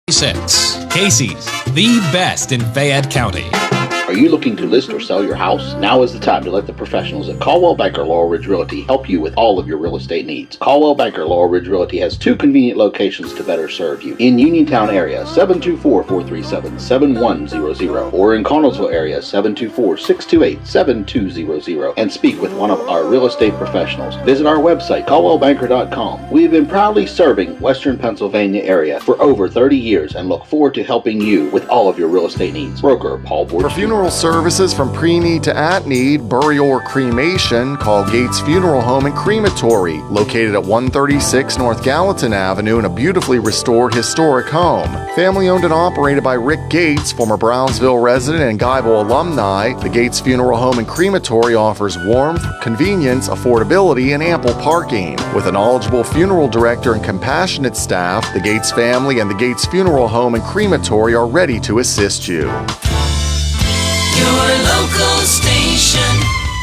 Casey's, the best in Fayette County. Are you looking to list or sell your house? Now is the time to let the professionals at Caldwell Banker Laurel Ridge Realty help you with all of your real estate needs. Caldwell Banker Laurel Ridge Realty has two convenient locations to better serve you. In Uniontown area, 724-437-7100, or in Connellsville area, 724-628-7200, and speak with one of our real estate professionals. Visit our website, caldwellbanker.com. We have been proudly serving Western Pennsylvania area for over 30 years and look forward to helping you with all of your real estate needs. Broker Paul Borges. For funeral services from pre-need to at-need, burial or cremation, call Gates Funeral Home and Crematory, located at 136 North Gallatin Avenue in a beautifully restored historic home. Family owned and operated by Rick Gates, former Brownsville resident and Guyville alumni, the Gates Funeral Home and Crematory offers warmth, convenience, affordability, and ample parking. With a knowledgeable funeral director and compassionate staff, the Gates family and the Gates Funeral Home and Crematory are ready to assist you. Your local station,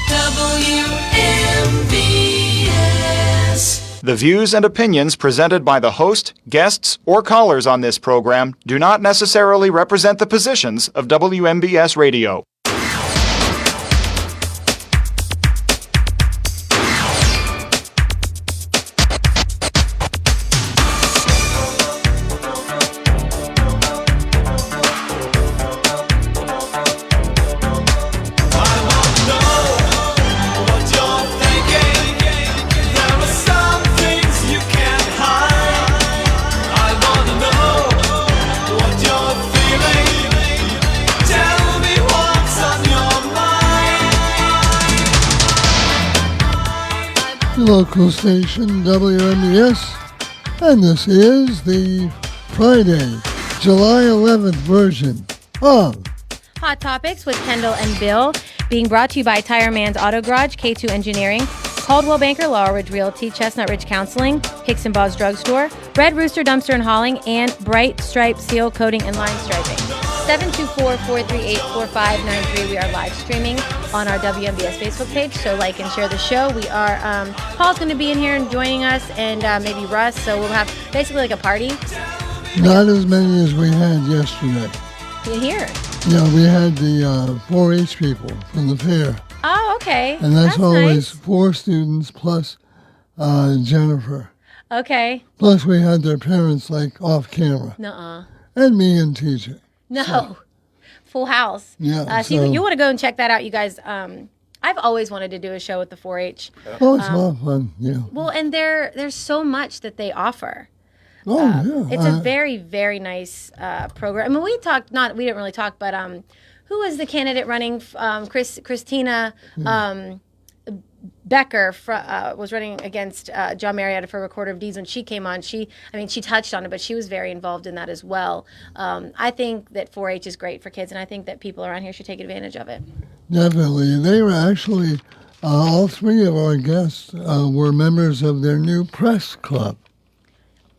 WMBS. The views and opinions presented by the host, guests, or callers on this program do not necessarily represent the positions of WMBS Radio. Local station WMBS, and this is the Friday, July 11th version of Hot Topics with Kendall and Bill, being brought to you by Tire Man's Auto Garage, K2 Engineering, Caldwell Banker, Laurel Ridge Realty, Chestnut Ridge Counseling, Hicks and Bob's Drugstore, Red Rooster Dumpster and Hauling, and Bright Stripe Seal Coating and Line Striping. 724-438-4593. We are live streaming on our WMBS Facebook page, so like and share the show. We are, Paul's going to be in here and joining us, and maybe Russ, so we'll have basically like a party. Not as many as we had yesterday. In here? Yeah, we had the 4-H people from the fair. Oh, okay. And that's always nice. 4 students plus Jennifer. Okay. Plus we had their parents like off camera. Nuh-uh. And me and TJ. No. So, Full house. Yeah. So you want to go and check that out, you guys. I've always wanted to do a show with the 4-H. Oh, it's a lot of fun, yeah. Well, and there's so much that they offer. Oh, yeah. It's a very, very nice program. I mean, we didn't really talk, but who was the candidate running? Christina Becker was running against John Marietta for Recorder of Deeds. When she came on, she touched on it, but she was very involved in that as well. I think that 4-H is great for kids, and I think that people around here should take advantage of it. Definitely. They were actually, all 3 of our guests were members of their new press club.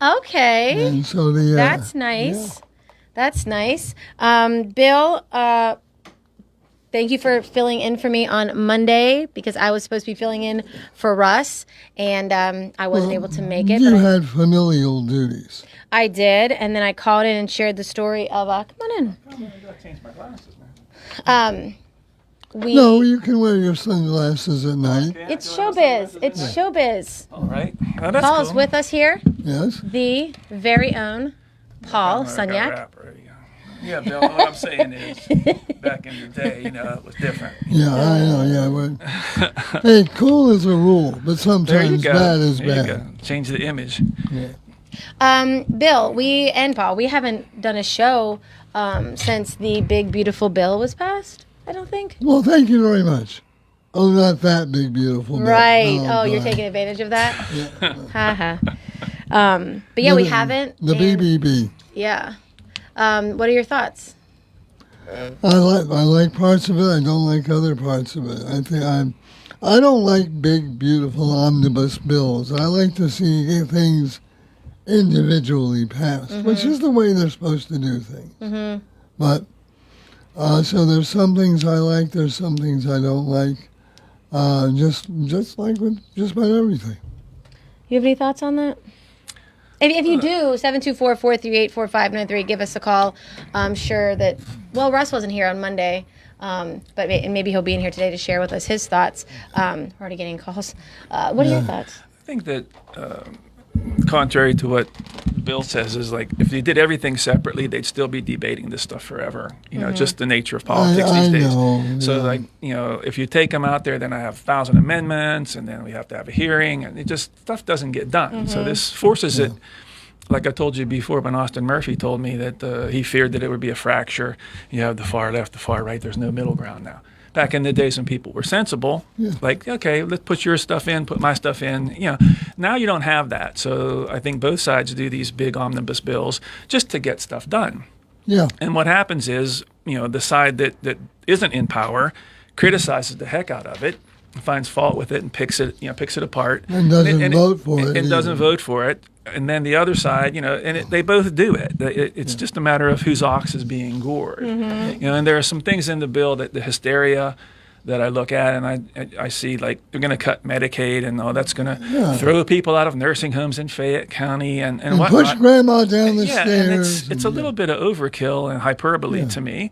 Okay. And so that's nice. Yeah. That's nice. Bill, thank you for filling in for me on Monday, because I was supposed to be filling in for Russ, and I wasn't able to make it. You had familial duties. I did, and then I called in and shared the story of, come on in. I gotta change my glasses, man. No, you can wear your sunglasses at night. It's showbiz. It's showbiz. All right. Well, that's Paul's cool. with us here. Yes. The very own Paul Sunyak. Yeah, Bill, what I'm saying is, back in the day, it was different. Yeah, I know, yeah. Hey, cool is a rule, but sometimes bad is There bad. you go. Change the image. Yeah. Bill, and Paul, we haven't done a show since the big, beautiful bill was passed, I don't think. Well, thank you very much. Oh, not that big, beautiful bill. Right. No, you're but- taking advantage of that? Yeah. Ha but yeah, we haven't. The BBB. Yeah. What are your thoughts? I like parts of it. I don't like other parts of it. I don't like big, beautiful omnibus bills. I like to see things individually passed, which is the way they're supposed to do things. Mm-hmm. But so there's some things I like. There's some things I don't like. Just like with just about everything. You have any thoughts on that? If you do, 724-438-4593, give us a call. I'm sure that, well, Russ wasn't here on Monday, but maybe he'll be in here today to share with us his thoughts. We're already getting calls. What are your thoughts? I think that contrary to what Bill says is like if they did everything separately, they'd still be debating this stuff forever. Just the nature of politics these days. So like, if you take them out there, then I have 1,000 amendments and then we have to have a hearing and it just stuff doesn't get done. So this forces it. Like I told you before when Austin Murphy told me that he feared that it would be a fracture. You have the far left, the far right. There's no middle ground now. Back in the days when people were sensible, like, okay, let's put your stuff in, put my stuff in. Now you don't have that. So I think both sides do these big omnibus bills just to get stuff done. Yeah. And what happens is, the side that isn't in power criticizes the heck out of it, finds fault with it, and picks it apart. And doesn't vote for it. And doesn't vote for it. And then the other side, they both do it. It's just a matter of whose ox is being gored. And there are some things in the bill that the hysteria that I look at and I see like they're going to cut Medicaid and that's going to throw people out of nursing homes in Fayette County and whatnot. Push grandma down the And stairs. it's a little bit of overkill and hyperbole to me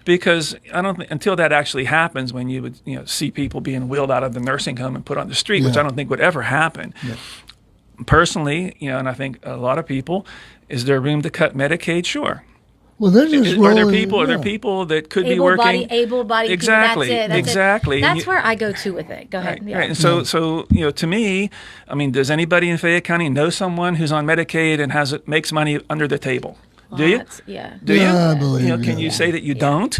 because I don't think until that actually happens when you would see people being wheeled out of the nursing home and put on the street, which I don't think would ever happen. Personally, and I think a lot of people, is there room to cut Medicaid? Sure. Well, they're just Are there rolling, people that could be working? Able-bodied exactly, people, that's it. Exactly. That's where I go to with it. Go ahead. Right. And so to me, I mean, does anybody in Fayette County know someone who's on Medicaid and makes money under the table? Do you? Yeah. Do you? I believe Can you say that you don't?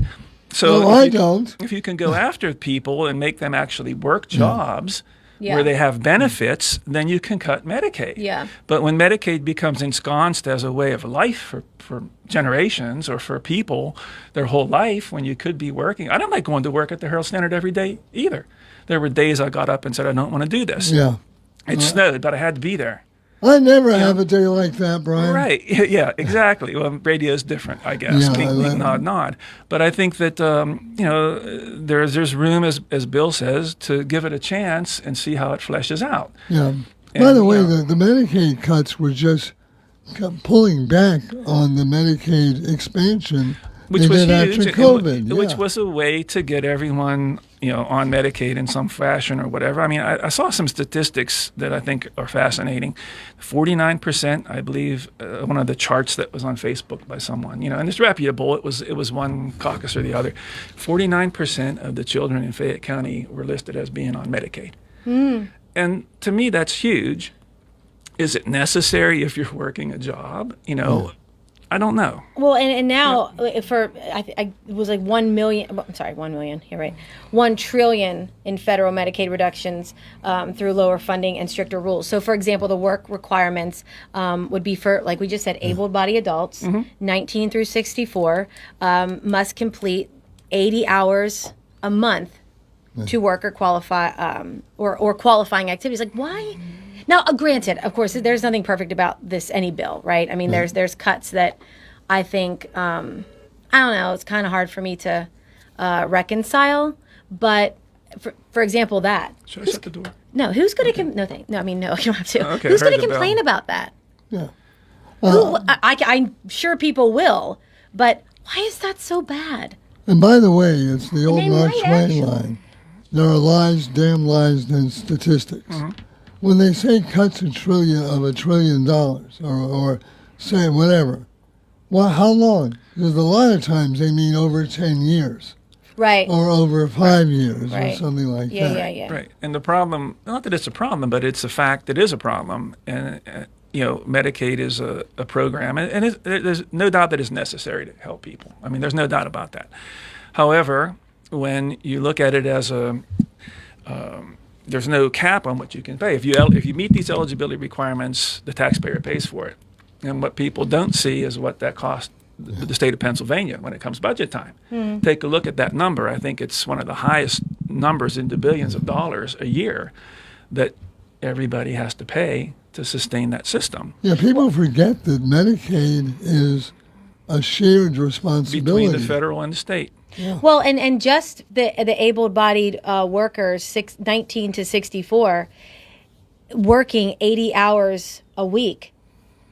So No, I don't. If you can go after people and make them actually work jobs where they have benefits, then you can cut Medicaid. Yeah. But when Medicaid becomes ensconced as a way of life for generations or for people their whole life when you could be working. I don't like going to work at the Herald Standard every day either. There were days I got up and said, I don't want to do this. Yeah. It snowed, but I had to be, there. I never have a day like that, Brian. Right. Yeah, exactly. Well, radio's different, I guess. Yeah, Wink, nod. But I think that, there's room, as Bill says, to give it a chance and see how it fleshes out. Yeah. And, By the way, the Medicaid cuts were just pulling back on the Medicaid expansion which they was did huge, after COVID. which was a way to get everyone, on Medicaid in some fashion or whatever. I mean, I saw some statistics that I think are fascinating. 49%, I believe, one of the charts that was on Facebook by someone, and it's reputable. It was one caucus or the other. 49% of the children in Fayette County were listed as being on Medicaid. And to me, that's huge. Is it necessary if you're working a job? I don't know. Well, and now it was like 1 million. I'm sorry, 1 million. You're right. 1 trillion in federal Medicaid reductions through lower funding and stricter rules. So, for example, the work requirements would be for, like we just said, able-bodied adults, 19 through 64, must complete 80 hours a month to work or qualify or qualifying activities. Like, why? Now, granted, of course, there's nothing perfect about any bill, right? I mean, there's cuts that I think, I don't know, it's kind of hard for me to reconcile. But, for example, that. Should I shut the door? No, who's going to, no, I mean, no, you don't have to. Okay, Who's heard going to the complain bell. about that? Yeah. I'm sure people will, but why is that so bad? And by the way, it's the old they Mark might Twain actually. line. There are lies, damn lies, and statistics. When they say cuts $1 trillion, or say whatever, well, how long? Because a lot of times they mean over 10 years. Right. Or over 5 years or Right. something like that. Yeah. Right. And the problem, not that it's a problem, but it's a fact that is a problem. And, Medicaid is a program. And there's no doubt that it's necessary to help people. I mean, there's no doubt about that. However, when you look at it as there's no cap on what you can pay. If you meet these eligibility requirements, the taxpayer pays for it. And what people don't see is what that costs the state of Pennsylvania when it comes budget time. Take a look at that number. I think it's one of the highest numbers into billions of dollars a year that everybody has to pay to sustain that system. Yeah, people forget that Medicaid is a shared responsibility. Between the federal and the state. Well, and just the able-bodied workers, 19 to 64, working 80 hours a week,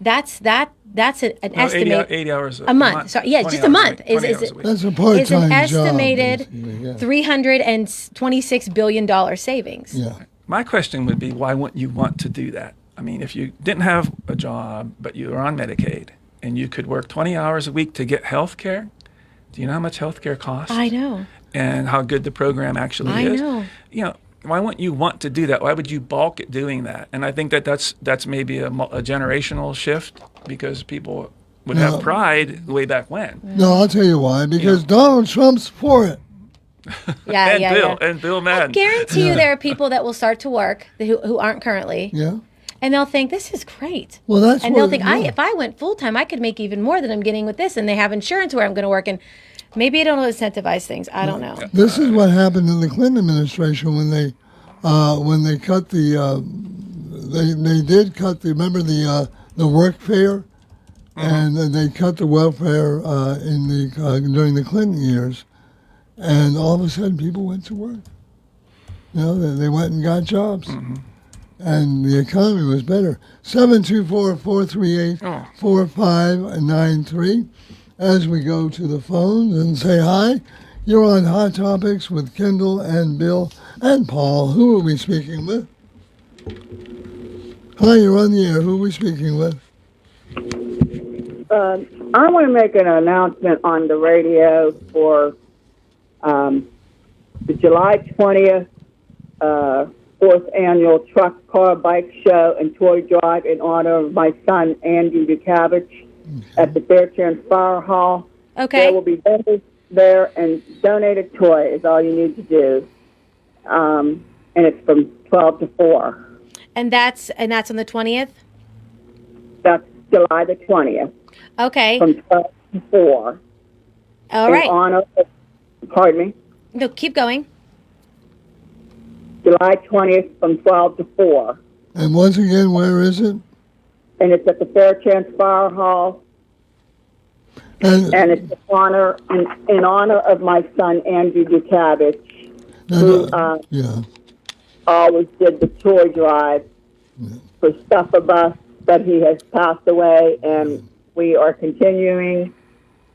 That's an estimate. 80 hours a month. Sorry, yeah, just a month. Is That's a part-time it's an job, estimated basically, yeah. $326 billion savings. Yeah. My question would be, why wouldn't you want to do that? I mean, if you didn't have a job, but you were on Medicaid, and you could work 20 hours a week to get health care, do you know how much health care costs? I know. And how good the program actually is? I know. You know, why wouldn't you want to do that? Why would you balk at doing that? And I think that's maybe a generational shift, because people would have pride way back when. No, I'll tell you why. Because Donald Trump's for it. And Bill Madden. I guarantee you there are people that will start to work who aren't currently. Yeah. And they'll think, this is great. Well, they'll think, if I went full time, I could make even more than I'm getting with this. And they have insurance where I'm going to work. And maybe it'll incentivize things. I don't know. This is what happened in the Clinton administration when they cut the they did cut remember the workfare, and they cut the welfare during the Clinton years, and all of a sudden people went to work. You know, they went and got jobs. And the economy was better. 724-438-4593. As we go to the phones and say hi, you're on Hot Topics with Kendall and Bill and Paul. Who are we speaking with? Hi, you're on the air. Who are we speaking with? I want to make an announcement on the radio for the July 20th 4th annual Truck, Car, Bike Show and Toy Drive in honor of my son, Andy DeCabbage, at the Fairchance Fire Hall. Okay. There will be vendors there, and donate a toy is all you need to do. And it's from 12 to 4. And that's on the 20th? That's July the 20th. Okay. From 12 to 4. All right. Pardon me? No, keep going. July 20th from 12 to 4. And once again, where is it? And it's at the Fairchance Fire Hall. And it's in honor of my son, Andrew DeCabbage, who always did the toy drive for Stuff a Bus, but he has passed away, and we are continuing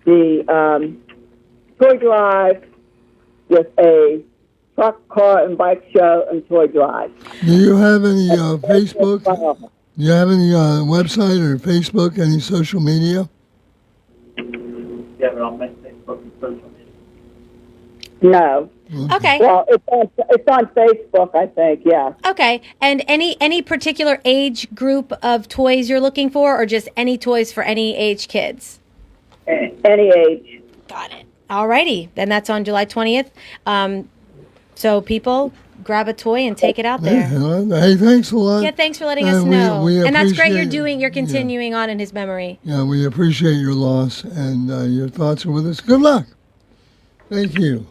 the toy drive with a truck, car, and bike show and toy drive. Do you have any Facebook? Do you have any website or Facebook, any social media? You have it on Facebook and social media? No. Okay. Well, it's on Facebook, I think, yeah. Okay. And any particular age group of toys you're looking for, or just any toys for any age kids? Any age. Got it. All righty. Then that's on July 20th. So people, grab a toy and take it out there. Hey, thanks a lot. Yeah, thanks for letting us know. And that's great you're continuing on in his memory. Yeah, we appreciate your loss, and your thoughts are with us. Good luck. Thank you.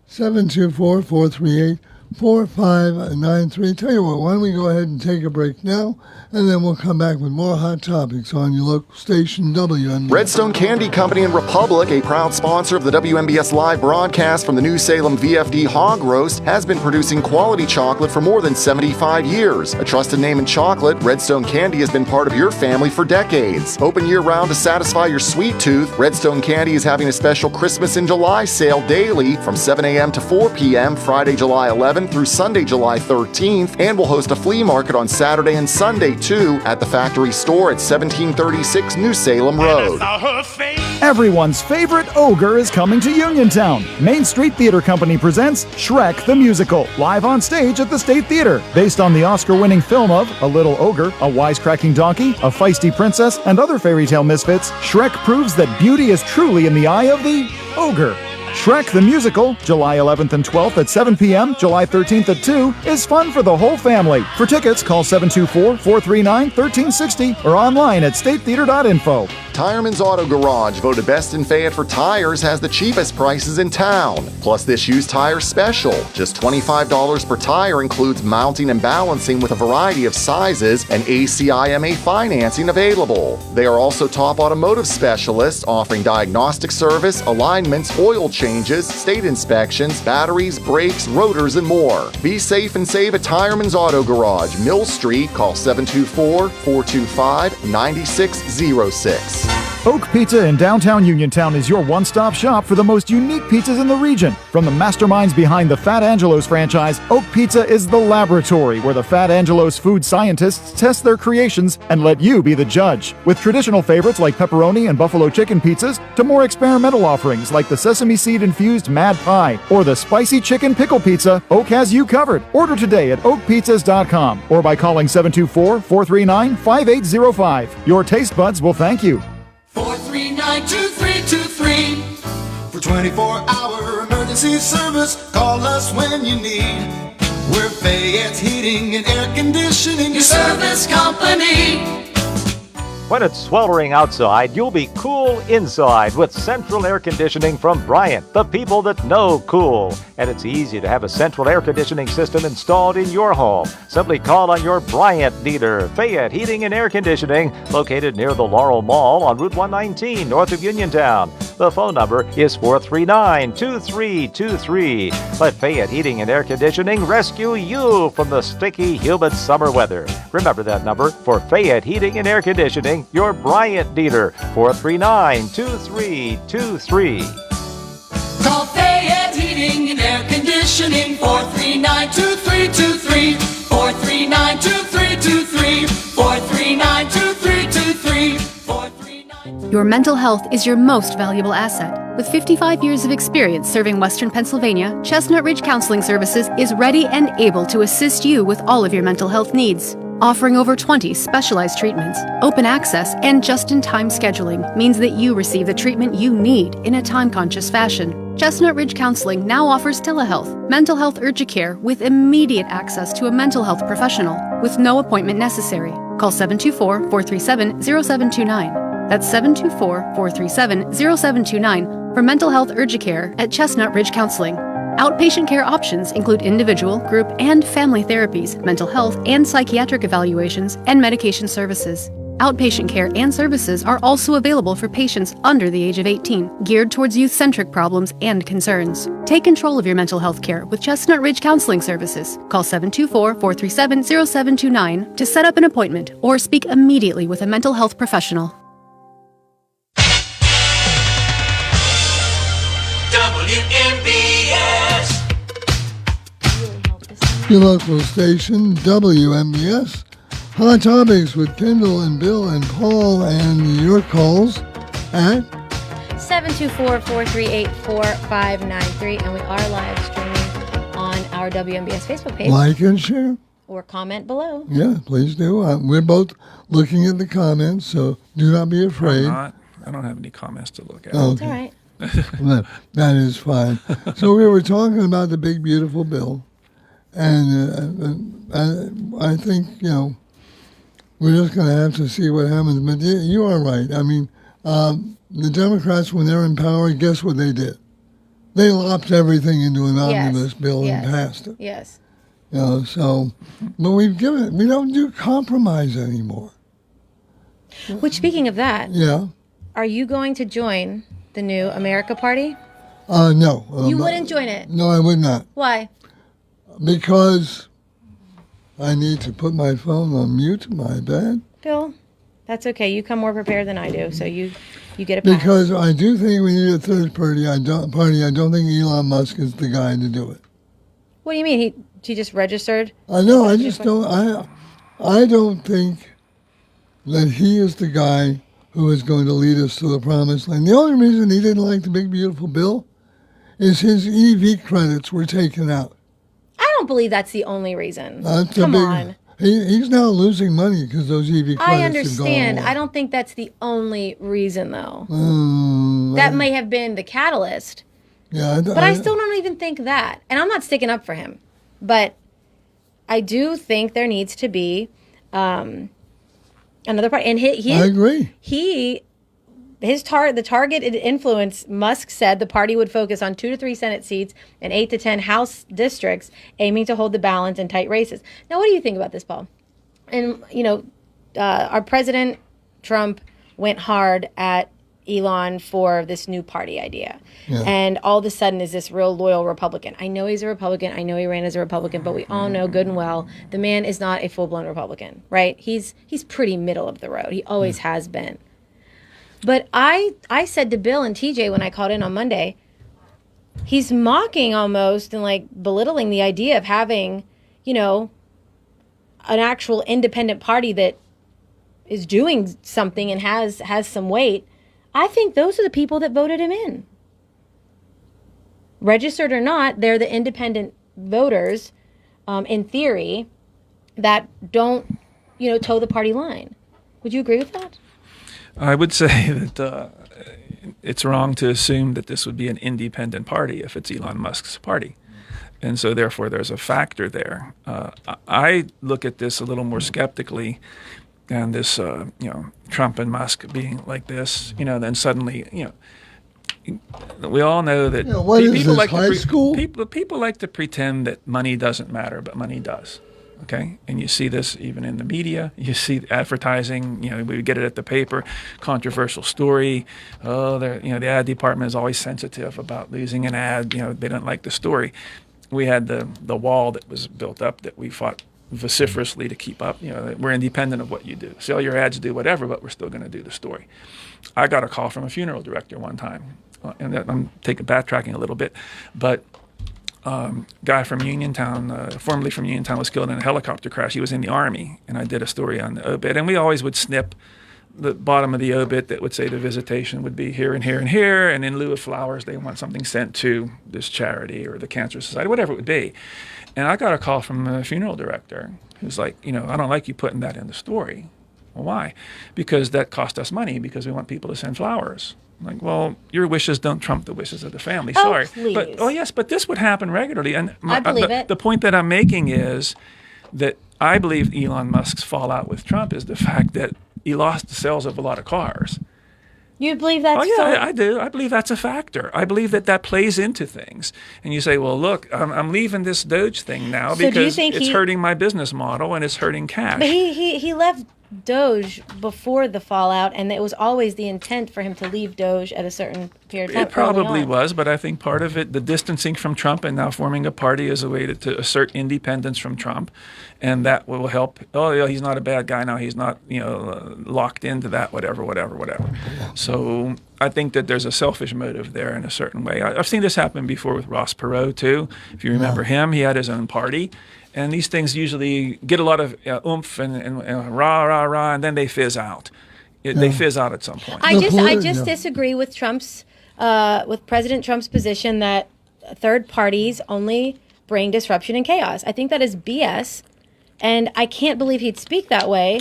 724-438-4593. Tell you what, why don't we go ahead and take a break now, and then we'll come back with more Hot Topics on your local station, WNBS. Redstone Candy Company in Republic, a proud sponsor of the WNBS live broadcast from the New Salem VFD Hog Roast, has been producing quality chocolate for more than 75 years. A trusted name in chocolate, Redstone Candy has been part of your family for decades. Open year-round to satisfy your sweet tooth, Redstone Candy is having a special Christmas in July sale daily from 7 a.m. to 4 p.m. Friday, July 11th through Sunday, July 13th, and we'll host a flea market on Saturday and Sunday, too, at the factory store at 1736 New Salem Road. Everyone's favorite ogre is coming to Uniontown. Main Street Theater Company presents Shrek the Musical, live on stage at the State Theater. Based on the Oscar-winning film of A Little Ogre, A Wisecracking Donkey, A Feisty Princess, and other fairy tale misfits, Shrek proves that beauty is truly in the eye of the ogre. Shrek the Musical, July 11th and 12th at 7 p.m., July 13th at 2, is fun for the whole family. For tickets, call 724-439-1360 or online at statetheater.info. Tireman's Auto Garage, voted best in Fayette for tires, has the cheapest prices in town. Plus this used tire special. Just $25 per tire includes mounting and balancing with a variety of sizes and ACIMA financing available. They are also top automotive specialists offering diagnostic service, alignments, oil changes, state inspections, batteries, brakes, rotors, and more. Be safe and save at Tireman's Auto Garage, Mill Street. Call 724-425-9606. Oak Pizza in downtown Uniontown is your one-stop shop for the most unique pizzas in the region. From the masterminds behind the Fat Angelo's franchise, Oak Pizza is the laboratory where the Fat Angelo's food scientists test their creations and let you be the judge. With traditional favorites like pepperoni and buffalo chicken pizzas to more experimental offerings like the sesame seed-infused Mad Pie or the spicy chicken pickle pizza, Oak has you covered. Order today at oakpizzas.com or by calling 724-439-5805. Your taste buds will thank you. 439-2323. For 24-hour emergency service, call us when you need. We're Fayette's Heating and Air Conditioning, your service company. When it's sweltering outside, you'll be cool inside with central air conditioning from Bryant, the people that know cool. And it's easy to have a central air conditioning system installed in your home. Simply call on your Bryant dealer, Fayette Heating and Air Conditioning, located near the Laurel Mall on Route 119, north of Uniontown. The phone number is 439-2323. Let Fayette Heating and Air Conditioning rescue you from the sticky, humid summer weather. Remember that number for Fayette Heating and Air Conditioning, your Bryant dealer, 439-2323. Call Fayette Heating and Air Conditioning, 439-2323. 439-2323. 439-2323. Your mental health is your most valuable asset. With 55 years of experience serving Western Pennsylvania, Chestnut Ridge Counseling Services is ready and able to assist you with all of your mental health needs. Offering over 20 specialized treatments, open access, and just-in-time scheduling means that you receive the treatment you need in a time-conscious fashion. Chestnut Ridge Counseling now offers telehealth, mental health urgent care with immediate access to a mental health professional with no appointment necessary. Call 724-437-0729. That's 724-437-0729 for mental health urgent care at Chestnut Ridge Counseling. Outpatient care options include individual, group, and family therapies, mental health and psychiatric evaluations, and medication services. Outpatient care and services are also available for patients under the age of 18, geared towards youth-centric problems and concerns. Take control of your mental health care with Chestnut Ridge Counseling Services. Call 724-437-0729 to set up an appointment or speak immediately with a mental health professional. WMBS. Your local station, WMBS. Hot Topics with Kendall and Bill and Paul, and your calls at 724-438-4593, and we are live streaming on our WMBS Facebook page. Like and share. Or comment below. Yeah, please do. We're both looking at the comments, so do not be afraid. I don't have any comments to look at. Okay. It's all right. That is fine. So we were talking about the big, beautiful bill, and I think, we're just going to have to see what happens. But you are right. I mean, the Democrats, when they're in power, guess what they did? They lopped everything into an omnibus bill and passed it. Yes. So, but we don't do compromise anymore. Which, speaking of that, are you going to join the new America Party? No. You wouldn't join it? No, I would not. Why? Because I need to put my phone on mute. My bad. Bill, that's okay. You come more prepared than I do, so you get a pass. Because I do think we need a third party. I don't think Elon Musk is the guy to do it. What do you mean? He just registered? I know. I just don't. I don't think that he is the guy who is going to lead us to the promised land. The only reason he didn't like the big, beautiful bill is his EV credits were taken out. I don't believe that's the only reason. Come on. He's now losing money because those EV credits I understand. have gone I don't think that's the only reason, though. away. That may have been the catalyst. Yeah, but I still don't even think that. And I'm not sticking up for him. But I do think there needs to be another part. And I agree. He the targeted influence, Musk said the party would focus on 2 to 3 Senate seats and 8 to 10 House districts, aiming to hold the balance in tight races. Now, what do you think about this, Paul? And, our President Trump went hard at Elon for this new party idea. Yeah. And all of a sudden is this real loyal Republican. I know he's a Republican. I know he ran as a Republican, but we all know good and well the man is not a full-blown Republican, right? He's pretty middle of the road. He always has been. But I said to Bill and TJ when I called in on Monday, he's mocking almost and like belittling the idea of having, an actual independent party that is doing something and has some weight. I think those are the people that voted him in. Registered or not, they're the independent voters, in theory, that don't, toe the party line. Would you agree with that? I would say that it's wrong to assume that this would be an independent party if it's Elon Musk's party. And so therefore there's a factor there. I look at this a little more skeptically, and this, Trump and Musk being like this, then suddenly, we all know that people like to pretend that money doesn't matter, but money does. Okay, and you see this even in the media. You see advertising. We get it at the paper. Controversial story. The ad department is always sensitive about losing an ad. They don't like the story. We had the wall that was built up that we fought vociferously to keep up. We're independent of what you do. Sell your ads, do whatever, but we're still going to do the story. I got a call from a funeral director one time, and I'm backtracking a little bit, but. Guy from Uniontown, formerly from Uniontown, was killed in a helicopter crash. He was in the Army, and I did a story on the obit. And we always would snip the bottom of the obit that would say the visitation would be here and here and here, and in lieu of flowers, they want something sent to this charity or the Cancer Society, whatever it would be. And I got a call from a funeral director who's like, I don't like you putting that in the story. Well, why? Because that cost us money because we want people to send flowers. I'm like, well, your wishes don't trump the wishes of the family. Sorry. Please. But this would happen regularly. And I believe it. The point that I'm making is that I believe Elon Musk's fallout with Trump is the fact that he lost the sales of a lot of cars. You believe that's I do. I believe that's a factor. I believe that plays into things. And you say, well, look, I'm leaving this Doge thing now because it's hurting my business model and it's hurting cash. But he left Doge before the fallout, and it was always the intent for him to leave Doge at a certain period of time. It probably was, but I think part of it, the distancing from Trump and now forming a party is a way to assert independence from Trump, and that will help. Oh, yeah, he's not a bad guy now. He's not, locked into that, whatever. So I think that there's a selfish motive there in a certain way. I've seen this happen before with Ross Perot, too. If you remember him, he had his own party. And these things usually get a lot of oomph and rah, rah, rah, and then they fizz out. They fizz out at some point. I just disagree with with President Trump's position that third parties only bring disruption and chaos. I think that is BS, and I can't believe he'd speak that way.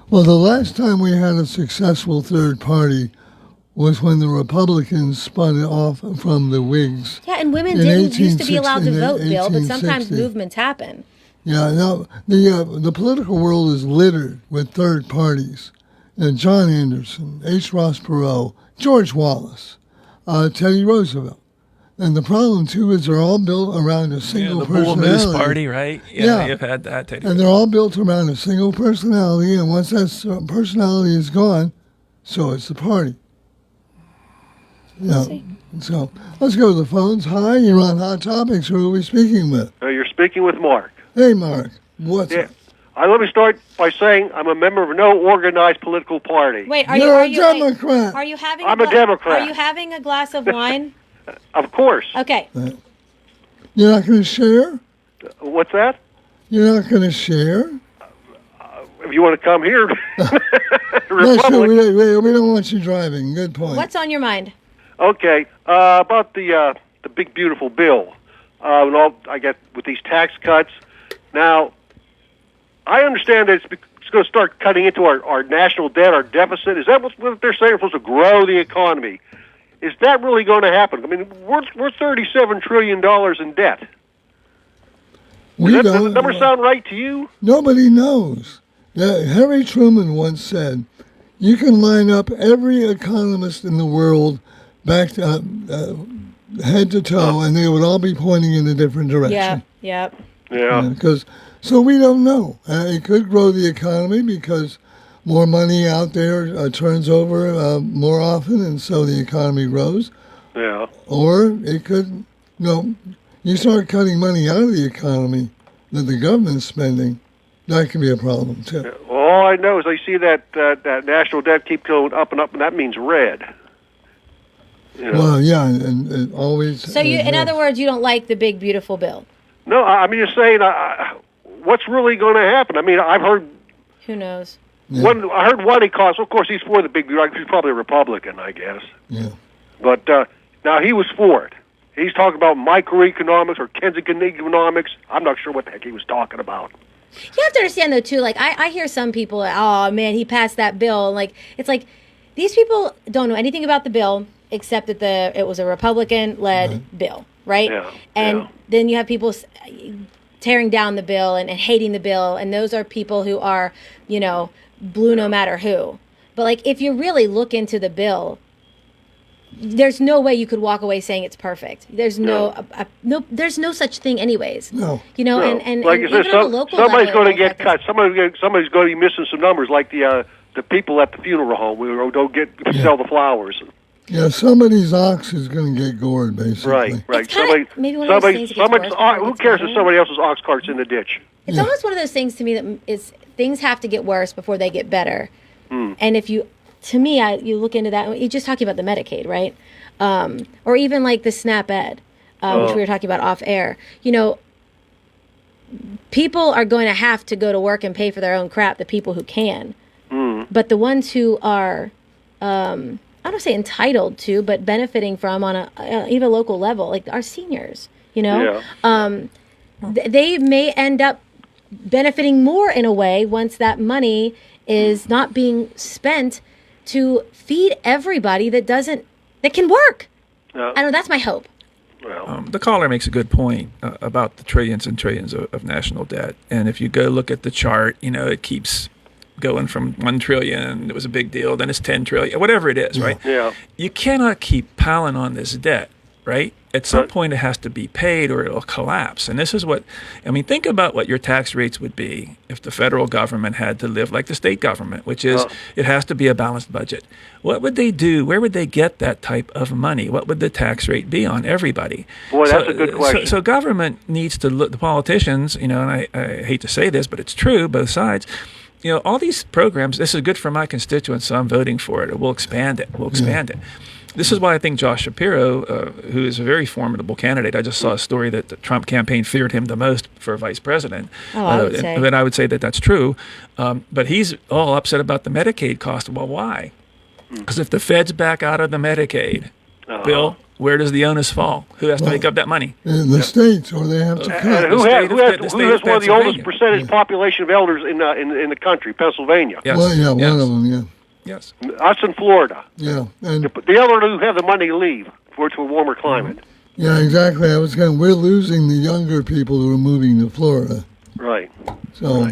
Well, the last time we had a successful third party was when the Republicans spun it off from the Whigs. Yeah, and women didn't used to be allowed to vote, Bill, but sometimes movements happen. Yeah, no, the political world is littered with third parties. John Anderson, H. Ross Perot, George Wallace, Teddy Roosevelt. And the problem, too, is they're all built around a single personality. The Bull Moose Party, right? Yeah, you've had that, Teddy. And they're all built around a single personality, and once that personality is gone, so is the party. Yeah. So let's go to the phones. Hi, you're on Hot Topics. Who are we speaking with? You're speaking with Mark. Hey, Mark. What's up? Let me start by saying I'm a member of no organized political party. Wait, You're a Democrat. Are you having? I'm a Democrat. Are you having a glass of wine? Of course. Okay. You're not going to share? What's that? You're not going to share? If you want to come here, No, sure, we don't want you driving. Good point. What's on your mind? Okay, about the big beautiful bill, and all I get with these tax cuts. Now, I understand that it's going to start cutting into our national debt, our deficit. Is that what they're saying? We're supposed to grow the economy. Is that really going to happen? I mean, we're $37 trillion in debt. Does the number sound right to you? Nobody knows. Harry Truman once said, You can line up every economist in the world back to head to toe, and they would all be pointing in a different direction. Yeah. Because so we don't know. It could grow the economy because more money out there turns over more often, and so the economy grows. Yeah. Or it could, you start cutting money out of the economy that the government's spending, that can be a problem too. Yeah. All I know is I see that national debt keep going up and up, and that means red. Well, yeah, and always. So in other words, you don't like the big beautiful bill? No, I'm just saying, what's really going to happen? I mean, I've heard. Who knows? Yeah. I heard one he calls. Of course, he's for the big beautiful. He's probably a Republican, I guess. Yeah. But now he was for it. He's talking about microeconomics or Keynesian economics. I'm not sure what the heck he was talking about. You have to understand, though, too, like, I hear some people, oh, man, he passed that bill. Like, it's like, these people don't know anything about the bill except that it was a Republican-led bill, right? Yeah. And then you have people tearing down the bill and hating the bill, and those are people who are, blue no matter who. But, like, if you really look into the bill, there's no way you could walk away saying it's perfect. There's there's no such thing anyways. No. And like and you said, even on the local somebody's level, going to get cut. Somebody's going to be missing some numbers, like the people at the funeral home who don't sell the flowers. Yeah, somebody's ox is going to get gored, basically. Right. Maybe one of those things that gets worse before it Who gets cares if better? somebody else's ox cart's in the ditch? It's almost one of those things to me that is things have to get worse before they get better. And if you, to me, you look into that. You're just talking about the Medicaid, right? Or even like the SNAP Ed, which we were talking about off air. People are going to have to go to work and pay for their own crap. The people who can, but the ones who are, I don't say entitled to, but benefiting from on a even local level, like our seniors. They may end up benefiting more in a way once that money is not being spent to feed everybody that can work. I know that's my hope. Well, the caller makes a good point about the trillions and trillions of national debt. And if you go look at the chart, it keeps going from 1 trillion, it was a big deal, then it's 10 trillion, whatever it is, right? Yeah. You cannot keep piling on this debt, right? At some point it has to be paid or it'll collapse. And this is think about what your tax rates would be if the federal government had to live like the state government, which is it has to be a balanced budget. What would they do? Where would they get that type of money? What would the tax rate be on everybody? Boy, that's a good question. So government needs to look, the politicians, and I hate to say this, but it's true, both sides. All these programs, this is good for my constituents, so I'm voting for it. We'll expand it. This is why I think Josh Shapiro, who is a very formidable candidate, I just saw a story that the Trump campaign feared him the most for vice president. I would say. But I would say that that's true. But he's all upset about the Medicaid cost. Well, why? Because if the feds back out of the Medicaid, Bill, where does the onus fall? Who has to make up that money? The states, or they have to cut. And who has one of the oldest percentage population of elders in the country, Pennsylvania? Yes. Well, yeah, one of them, yeah. Yes. Us in Florida. Yeah. And The elderly who have the money to leave to a warmer climate. yeah, exactly. We're losing the younger people who are moving to Florida. Right. So.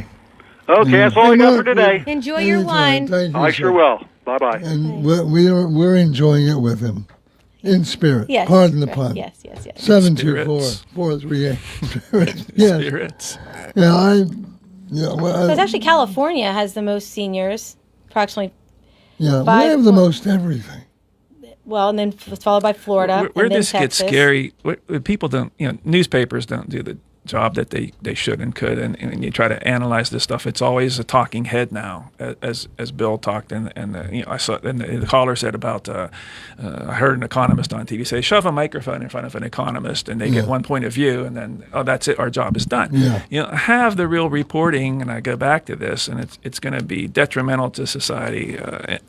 Okay, that's all I got for today. Enjoy your wine. Thank you, I sir. sure will. Bye-bye. And we're enjoying it with him. In spirit. Yes. Pardon the pun. Yes. 724-438. Yes. Spirits. So it's actually California has the most seniors, approximately. Yeah, we have the most everything. Well, and then it's followed by Florida. Where and then this gets Texas. scary, people don't, newspapers don't do the job that they should and could, and you try to analyze this stuff. It's always a talking head now, as Bill talked, and I saw, and the caller said about, I heard an economist on TV say, shove a microphone in front of an economist, and they get one point of view, and then that's it, our job is done. Yeah. Have the real reporting, and I go back to this, and it's going to be detrimental to society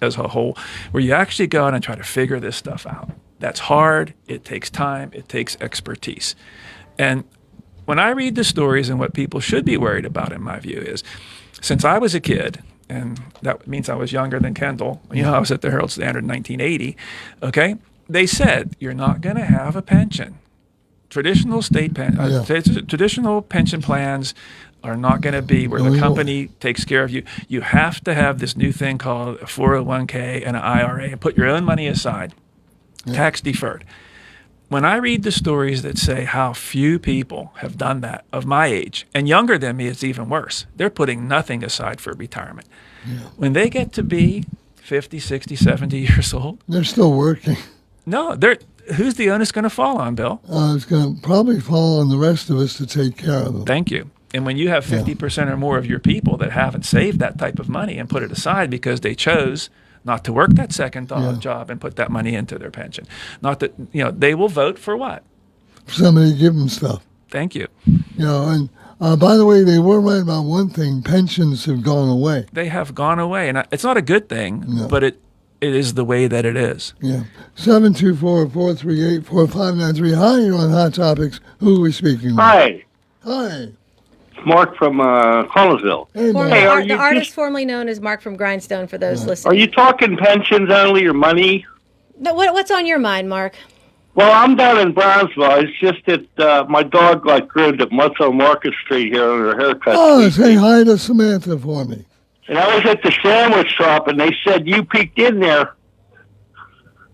as a whole, where you actually go out and try to figure this stuff out. That's hard. It takes time. It takes expertise, and when I read the stories, and what people should be worried about, in my view, is since I was a kid, and that means I was younger than Kendall, I was at the Herald Standard in 1980, okay, they said, you're not going to have a pension. Traditional traditional pension plans are not going to be where the company takes care of you. You have to have this new thing called a 401k and an IRA and put your own money aside, tax deferred. When I read the stories that say how few people have done that of my age, and younger than me, it's even worse. They're putting nothing aside for retirement. Yeah. When they get to be 50, 60, 70 years old. They're still working. No, who's the onus going to fall on, Bill? It's going to probably fall on the rest of us to take care of them. Thank you. And when you have 50% or more of your people that haven't saved that type of money and put it aside because they chose not to work that second job and put that money into their pension, not that, they will vote for what? Somebody give them stuff. Thank you. And by the way, they were right about one thing. Pensions have gone away. They have gone away. And it's not a good thing, but it is the way that it is. Yeah. 724-438-4593. Hi, you're on Hot Topics. Who are we speaking with? Hi. Hi. Mark from Collinsville. Hey, the artist formerly known as Mark from Grindstone, for those listening. Are you talking pensions only or money? No, what's on your mind, Mark? Well, I'm down in Brownsville. It's just that my dog groomed at Mutzo Market Street here on her haircut. Oh, say hi to Samantha for me. And I was at the sandwich shop, and they said you peeked in there.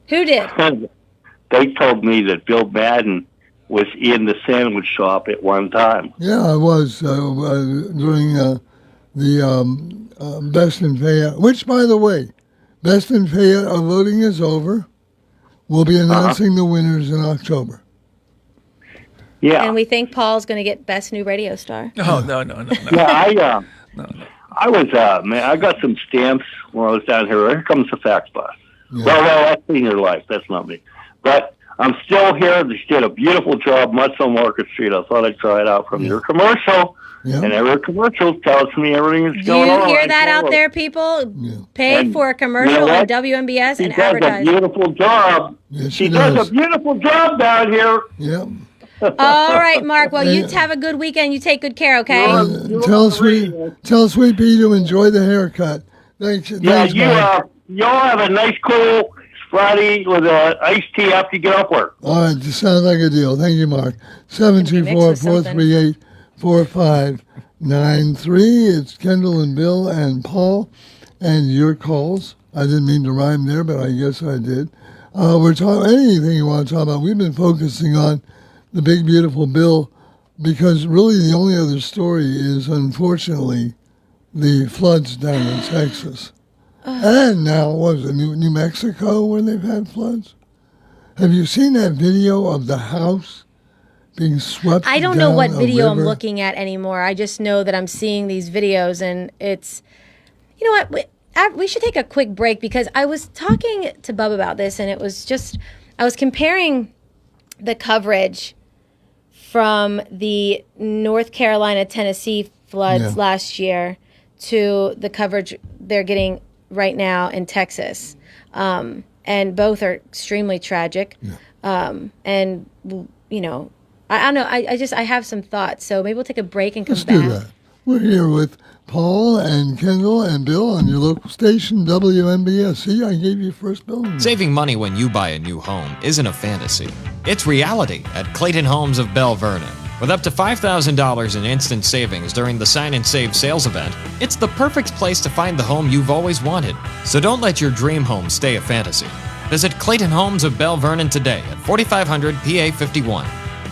Who did? They told me that Bill Madden was in the sandwich shop at one time. Yeah, I was during the Best in Fayette, which, by the way, Best in Fayette voting is over. We'll be announcing the winners in October. Yeah. And we think Paul's going to get Best New Radio Star. Oh, no. Yeah, I was, I got some stamps when I was down here. Here comes the fax box. Yeah. Well, that's Senior Life. That's not me. But I'm still here. They did a beautiful job, Mutzo Market Street. I thought I'd try it out from your commercial. Yeah. And every commercial tells me everything is going on. Do you hear that out there, people? Yeah. Pay for a commercial on WMBS and advertise. She does a beautiful job. Yes, she does a beautiful job down here. Yep. All right, Mark. Well, you have a good weekend. You take good care, okay? Tell Sweet Pea to enjoy the haircut. Thanks, Mark. You all have a nice, cool Friday with an iced tea after you get off work. All right, this sounds like a deal. Thank you, Mark. 724-438-4593. It's Kendall and Bill and Paul and your calls. I didn't mean to rhyme there, but I guess I did. We're talking anything you want to talk about. We've been focusing on the big, beautiful bill because really the only other story is, unfortunately, the floods down in Texas. And now, what is it, New Mexico, where they've had floods? Have you seen that video of the house being swept down? I don't know what video I'm looking at anymore. I just know that I'm seeing these videos, and it's, you know what, we should take a quick break because I was talking to Bub about this, and it was just, I was comparing the coverage from the North Carolina, Tennessee floods last year to the coverage they're getting right now in Texas. And both are extremely tragic. And, you know, I don't know. I have some thoughts. So maybe we'll take a break and come back. Let's do that. We're here with Paul and Kendall and Bill on your local station, WMBS. See, I gave you first bill. Saving money when you buy a new home isn't a fantasy. It's reality at Clayton Homes of Bell Vernon. With up to $5,000 in instant savings during the Sign and Save sales event, it's the perfect place to find the home you've always wanted. So don't let your dream home stay a fantasy. Visit Clayton Homes of Bell Vernon today at 4500 PA 51.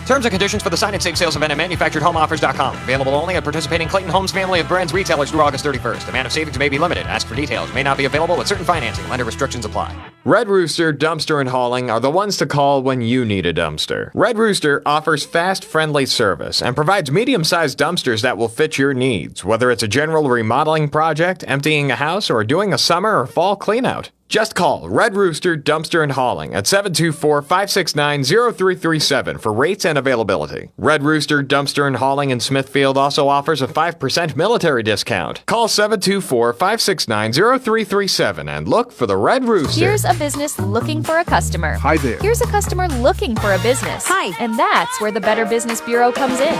Terms and conditions for the Sign and Save sales event at manufacturedhomeoffers.com. Available only at participating Clayton Homes family of brands retailers through August 31st. Amount of savings may be limited. Ask for details. May not be available with certain financing. Lender restrictions apply. Red Rooster Dumpster and Hauling are the ones to call when you need a dumpster. Red Rooster offers fast, friendly service and provides medium-sized dumpsters that will fit your needs, whether it's a general remodeling project, emptying a house, or doing a summer or fall cleanout. Just call Red Rooster Dumpster and Hauling at 724-569-0337 for rates and availability. Red Rooster Dumpster and Hauling in Smithfield also offers a 5% military discount. Call 724-569-0337 and look for the Red Rooster. Here's a business looking for a customer. Hi there. Here's a customer looking for a business. Hi. And that's where the Better Business Bureau comes in.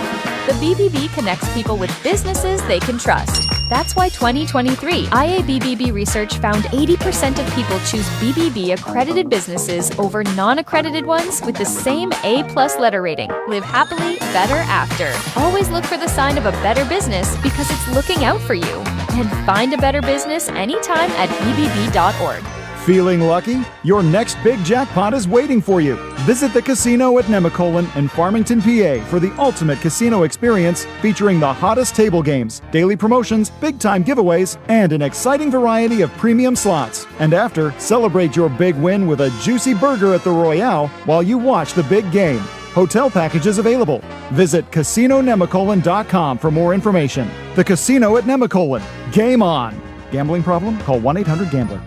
The BBB connects people with businesses they can trust. That's why 2023 IABBB research found 80% of people choose BBB accredited businesses over non-accredited ones with the same A+ letter rating. Live happily, better after. Always look for the sign of a better business because it's looking out for you. And find a better business anytime at bbb.org. Feeling lucky? Your next big jackpot is waiting for you. Visit the casino at Nemacolin in Farmington, PA for the ultimate casino experience featuring the hottest table games, daily promotions, big-time giveaways, and an exciting variety of premium slots. And after, celebrate your big win with a juicy burger at the Royale while you watch the big game. Hotel packages available. Visit CasinoNemacolin.com for more information. The Casino at Nemacolin. Game on! Gambling problem? Call 1-800-GAMBLER.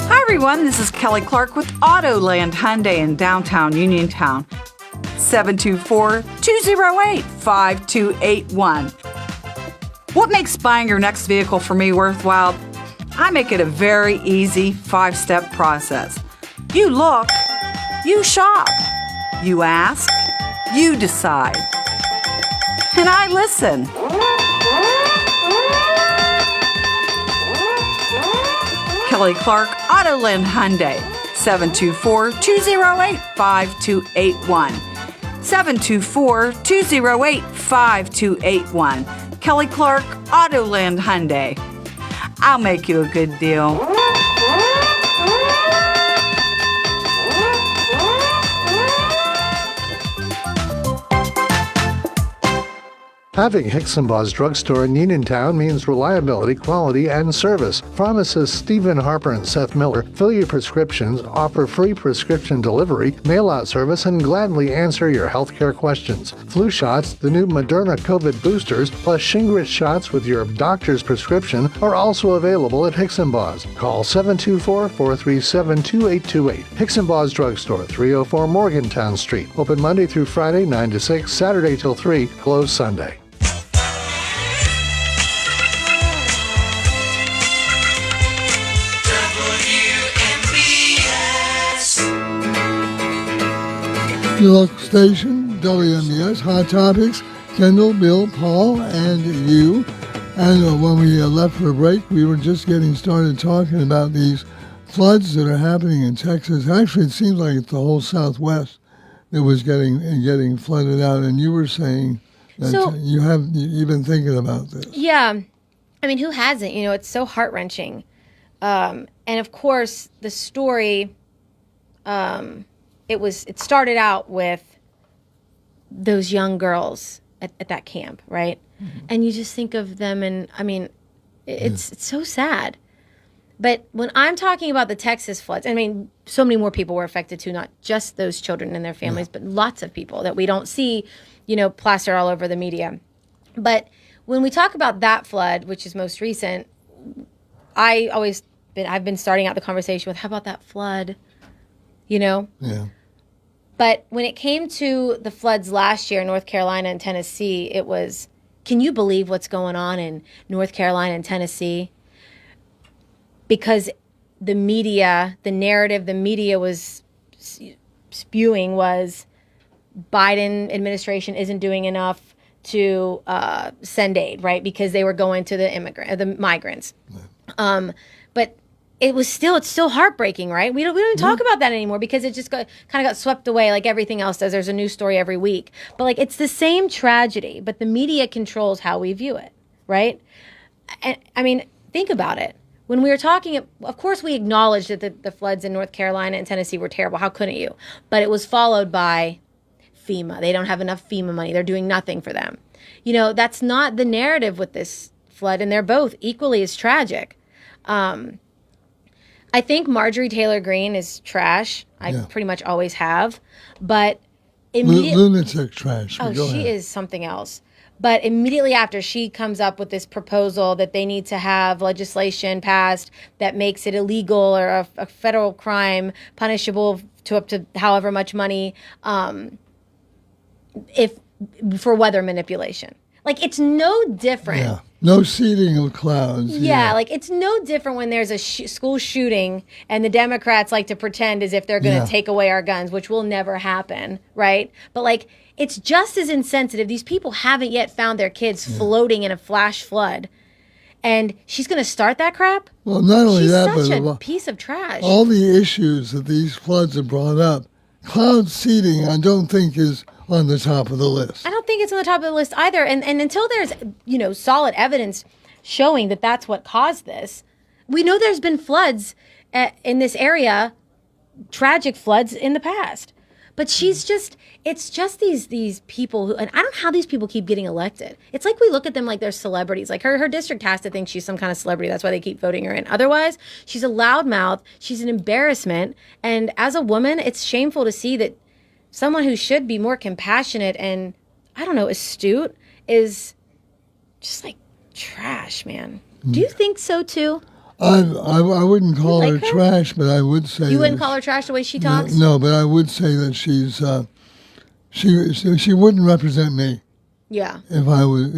Hi everyone, this is Kelly Clark with Autoland Hyundai in downtown Uniontown. 724-208-5281. What makes buying your next vehicle for me worthwhile? I make it a very easy 5-step process. You look, you shop, you ask, you decide. And I listen. Kelly Clark, Autoland Hyundai, 724-208-5281. 724-208-5281. Kelly Clark, Autoland Hyundai. I'll make you a good deal. Having Hicksonbaugh's Drugstore in Uniontown means reliability, quality, and service. Pharmacists Stephen Harper and Seth Miller fill your prescriptions, offer free prescription delivery, mail-out service, and gladly answer your healthcare questions. Flu shots, the new Moderna COVID boosters, plus Shingrix shots with your doctor's prescription are also available at Hicksonbaugh's. Call 724-437-2828. Hicksonbaugh's Drugstore, 304 Morgantown Street. Open Monday through Friday, 9 to 6, Saturday till 3, closed Sunday. Your local station, WMBS, Hot Topics, Kendall, Bill, Paul, and you. And when we left for a break, we were just getting started talking about these floods that are happening in Texas. Actually, it seems like it's the whole Southwest that was getting flooded out. And you were saying that you've been thinking about this. Yeah. I mean, who hasn't? You know, it's so heart-wrenching. And of course, the story... It started out with those young girls at that camp, right? Mm-hmm. And you just think of them, and I mean, it's so sad. But when I'm talking about the Texas floods, I mean, so many more people were affected too, not just those children and their families, but lots of people that we don't see, plastered all over the media. But when we talk about that flood, which is most recent, I've been starting out the conversation with, how about that flood? Yeah. But when it came to the floods last year in North Carolina and Tennessee, it was, can you believe what's going on in North Carolina and Tennessee? Because the media, the narrative the media was spewing was Biden administration isn't doing enough to send aid, right? Because they were going to the migrants. Yeah. But it's still heartbreaking, right? We don't even talk about that anymore because it just kind of got swept away like everything else does. There's a new story every week. But it's the same tragedy, but the media controls how we view it, right? And I mean, think about it. When we were talking, of course we acknowledged that the floods in North Carolina and Tennessee were terrible. How couldn't you? But it was followed by FEMA. They don't have enough FEMA money. They're doing nothing for them. That's not the narrative with this flood, and they're both equally as tragic. I think Marjorie Taylor Greene is trash. I pretty much always have. But lunatic trash. Oh, she is something else. But immediately after, she comes up with this proposal that they need to have legislation passed that makes it illegal or a federal crime punishable to up to however much money if for weather manipulation. It's no different No seeding of clouds. Yeah, like it's no different when there's a school shooting and the Democrats like to pretend as if they're going to take away our guns, which will never happen, right? But like it's just as insensitive. These people haven't yet found their kids floating in a flash flood. And she's going to start that crap? Well, not only that, but but a piece of trash. All the issues that these floods have brought up, cloud seeding, I don't think is on the top of the list. I don't think it's on the top of the list either. And until there's, solid evidence showing that that's what caused this, we know there's been floods in this area, tragic floods in the past. But it's just these people who, and I don't know how these people keep getting elected. It's like we look at them like they're celebrities. Like her district has to think she's some kind of celebrity. That's why they keep voting her in. Otherwise, she's a loudmouth. She's an embarrassment. And as a woman, it's shameful to see that someone who should be more compassionate and, I don't know, astute is just like trash, man. Do you think so too? I wouldn't call her trash, but I would say you wouldn't call her trash the way she talks. No, but I would say that she's she wouldn't represent me. Yeah. If I was,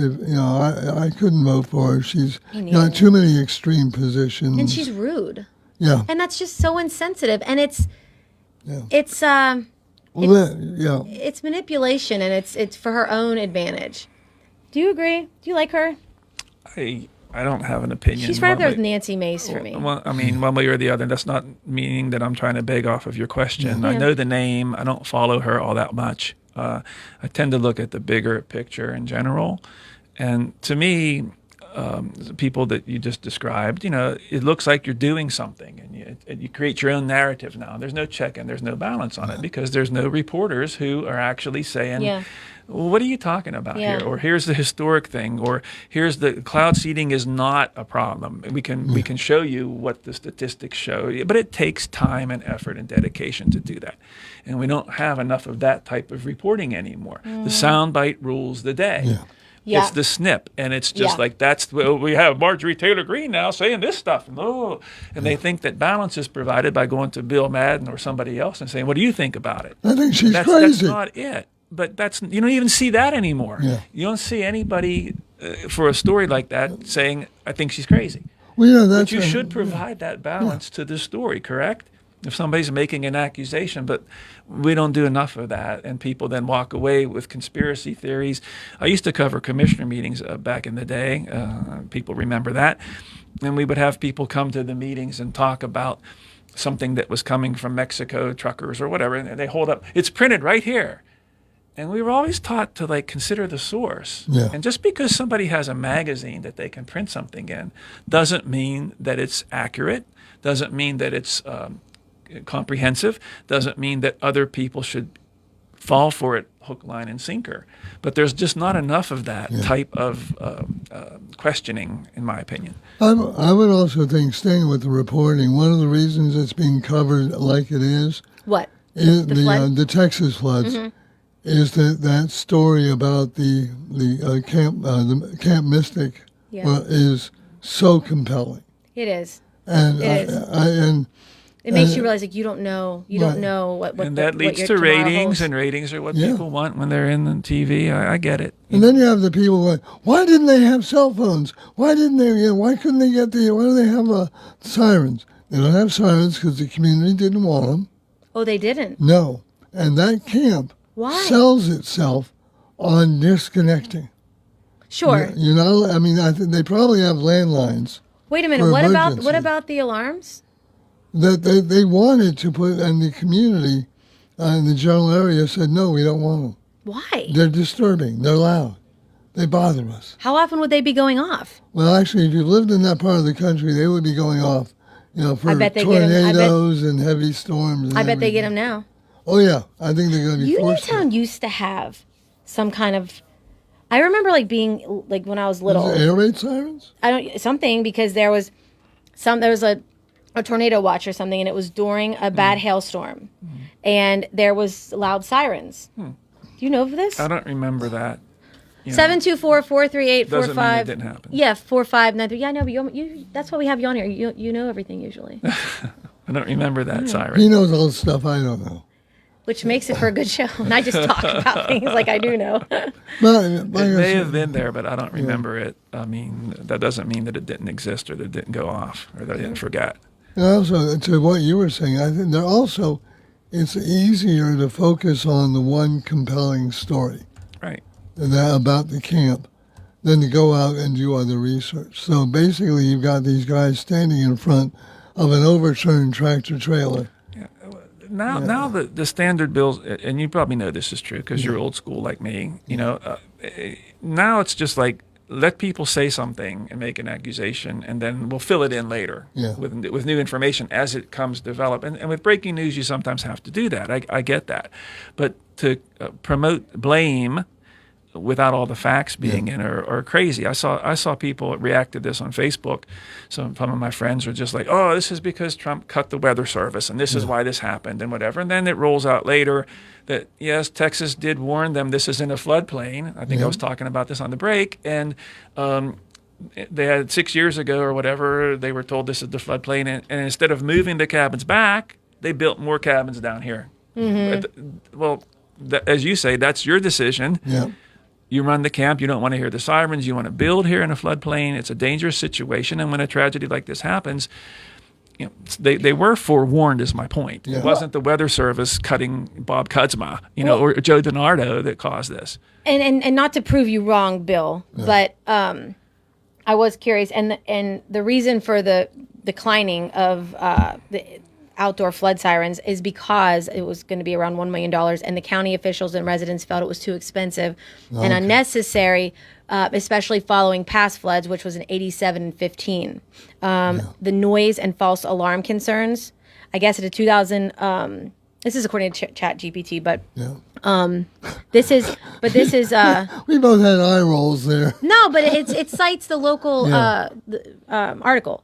I couldn't vote for her. She's got too many extreme positions, and she's rude. Yeah. And that's just so insensitive, and it's manipulation, and it's for her own advantage. Do you agree? Do you like her? I don't have an opinion. She's right up there with Nancy Mace for me. Well, I mean, one way or the other. That's not meaning that I'm trying to beg off of your question. Yeah. I know the name. I don't follow her all that much. I tend to look at the bigger picture in general. And to me, the people that you just described, it looks like you're doing something, and you create your own narrative now. There's no check and there's no balance on it because there's no reporters who are actually saying, well, what are you talking about here? Or here's the historic thing, or here's the cloud seeding is not a problem. We can show you what the statistics show, but it takes time and effort and dedication to do that. And we don't have enough of that type of reporting anymore. The soundbite rules the day. Yeah. It's the snip, and it's just like we have Marjorie Taylor Greene now saying this stuff, and they think that balance is provided by going to Bill Madden or somebody else and saying, "What do you think about it?" I think she's crazy. That's not it. But you don't even see that anymore. Yeah. You don't see anybody for a story like that saying, "I think she's crazy." Well, but you should provide that balance to the story, correct? If somebody's making an accusation, but we don't do enough of that, and people then walk away with conspiracy theories. I used to cover commissioner meetings back in the day. People remember that. And we would have people come to the meetings and talk about something that was coming from Mexico, truckers or whatever, and they hold up, it's printed right here. And we were always taught to consider the source. Yeah. And just because somebody has a magazine that they can print something in doesn't mean that it's accurate, doesn't mean that it's comprehensive, doesn't mean that other people should fall for it hook, line, and sinker. But there's just not enough of that type of questioning, in my opinion. I would also think, staying with the reporting, one of the reasons it's being covered like it is, is the Texas floods, is that story about the Camp Mystic is so compelling. It is. And it makes you realize you don't know what and that leads to ratings, and ratings are what people want when they're in the TV. I get it. And then you have the people going, why didn't they have cell phones? Why couldn't they get why do they have sirens? They don't have sirens because the community didn't want them. Oh, they didn't? No. And that camp sells itself on disconnecting. Sure. I think they probably have landlines. Wait a minute. What about the alarms? That they wanted to put, and the community in the general area said, no, we don't want them. Why? They're disturbing. They're loud. They bother us. How often would they be going off? Well, actually, if you lived in that part of the country, they would be going off, for tornadoes and heavy storms. I bet they get them now. Oh, yeah. I think they're going to be forced. Uniontown used to have some kind of, I remember being, when I was little. Was it air raid sirens? Something, because there was a tornado watch or something, and it was during a bad hailstorm, and there was loud sirens. Do you know of this? I don't remember that. 724-438-45. Doesn't mean it didn't happen. Yeah, 4593. Yeah, I know, but you that's why we have you on here. You know everything usually. I don't remember that siren. He knows all the stuff I don't know. which makes it for a good show. And I just talk about things like I do know. It may have been there, but I don't remember it. I mean, that doesn't mean that it didn't exist or that it didn't go off or that I didn't forget. And also, to what you were saying, I think it's easier to focus on the one compelling story. Right. About the camp than to go out and do other research. So basically, you've got these guys standing in front of an overturned tractor trailer. Now the standard bills, and you probably know this is true because you're old school like me, now it's just like, let people say something and make an accusation, and then we'll fill it in later with new information as it comes develop. And with breaking news, you sometimes have to do that. I get that. But to promote blame without all the facts being in are crazy. I saw people react to this on Facebook. Some of my friends were just like, oh, this is because Trump cut the weather service, and this is why this happened, and whatever. And then it rolls out later that, yes, Texas did warn them this is in a floodplain. I think I was talking about this on the break. And they had 6 years ago or whatever, they were told this is the floodplain. And instead of moving the cabins back, they built more cabins down here. Mm-hmm. Well, as you say, that's your decision. Yeah. You run the camp. You don't want to hear the sirens. You want to build here in a floodplain. It's a dangerous situation. And when a tragedy like this happens, they were forewarned, is my point. Yeah. It wasn't the Weather Service cutting Bob Kudzma, or Joe DiNardo that caused this. And not to prove you wrong, Bill, but I was curious. And the reason for the declining of the outdoor flood sirens is because it was going to be around $1 million, and the county officials and residents felt it was too expensive and unnecessary, especially following past floods, which was in 87 and 15. The noise and false alarm concerns, I guess at a 2000, this is according to Chat GPT, but this is we both had eye rolls there. No, but it cites the local article.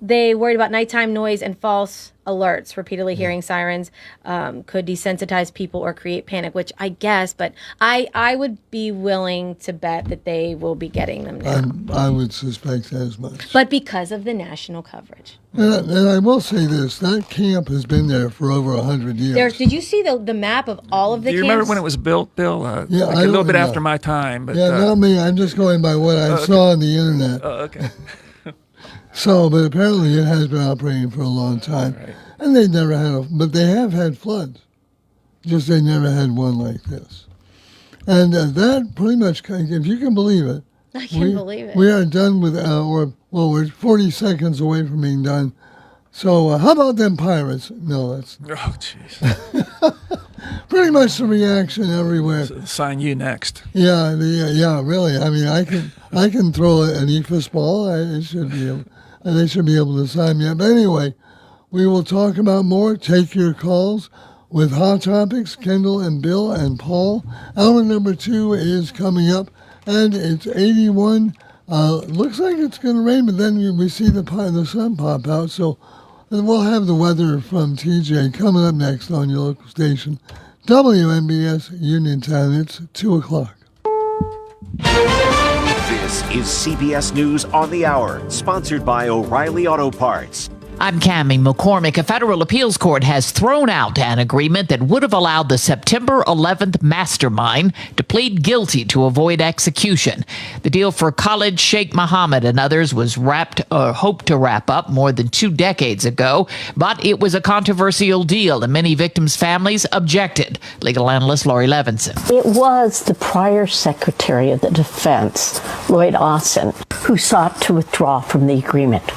They worried about nighttime noise and false alerts. Repeatedly hearing sirens could desensitize people or create panic, which I guess, but I would be willing to bet that they will be getting them now. I would suspect as much. But because of the national coverage. And I will say this, that camp has been there for over 100 years. Did you see the map of all of the camps? Do you remember when it was built, Bill? A little bit after my time. But, not me. I'm just going by what I saw on the internet. Oh, okay. So, but apparently it has been operating for a long time. Right. And they never had but they have had floods. Just they never had one like this. And that pretty much, if you can believe it. I can believe it. We are done with, we're 40 seconds away from being done. So how about them pirates? No, that's... Oh, jeez. Pretty much the reaction everywhere. So sign you next. Yeah, really. I mean, I can throw an ephus ball. They should be able to sign me up. But anyway, we will talk about more. Take your calls with Hot Topics, Kendall and Bill and Paul. Hour number 2 is coming up, and it's 81. Looks like it's going to rain, but then we see the sun pop out. So we'll have the weather from TJ coming up next on your local station, WMBS Uniontown. It's 2 o'clock. This is CBS News on the Hour, sponsored by O'Reilly Auto Parts. I'm Cammie McCormick. A federal appeals court has thrown out an agreement that would have allowed the September 11th mastermind to plead guilty to avoid execution. The deal for Khalid Sheikh Mohammed and others was hoped to wrap up more than 2 decades ago, but it was a controversial deal and many victims' families objected. Legal analyst Lori Levinson. It was the prior Secretary of the Defense, Lloyd Austin, who sought to withdraw from the agreement.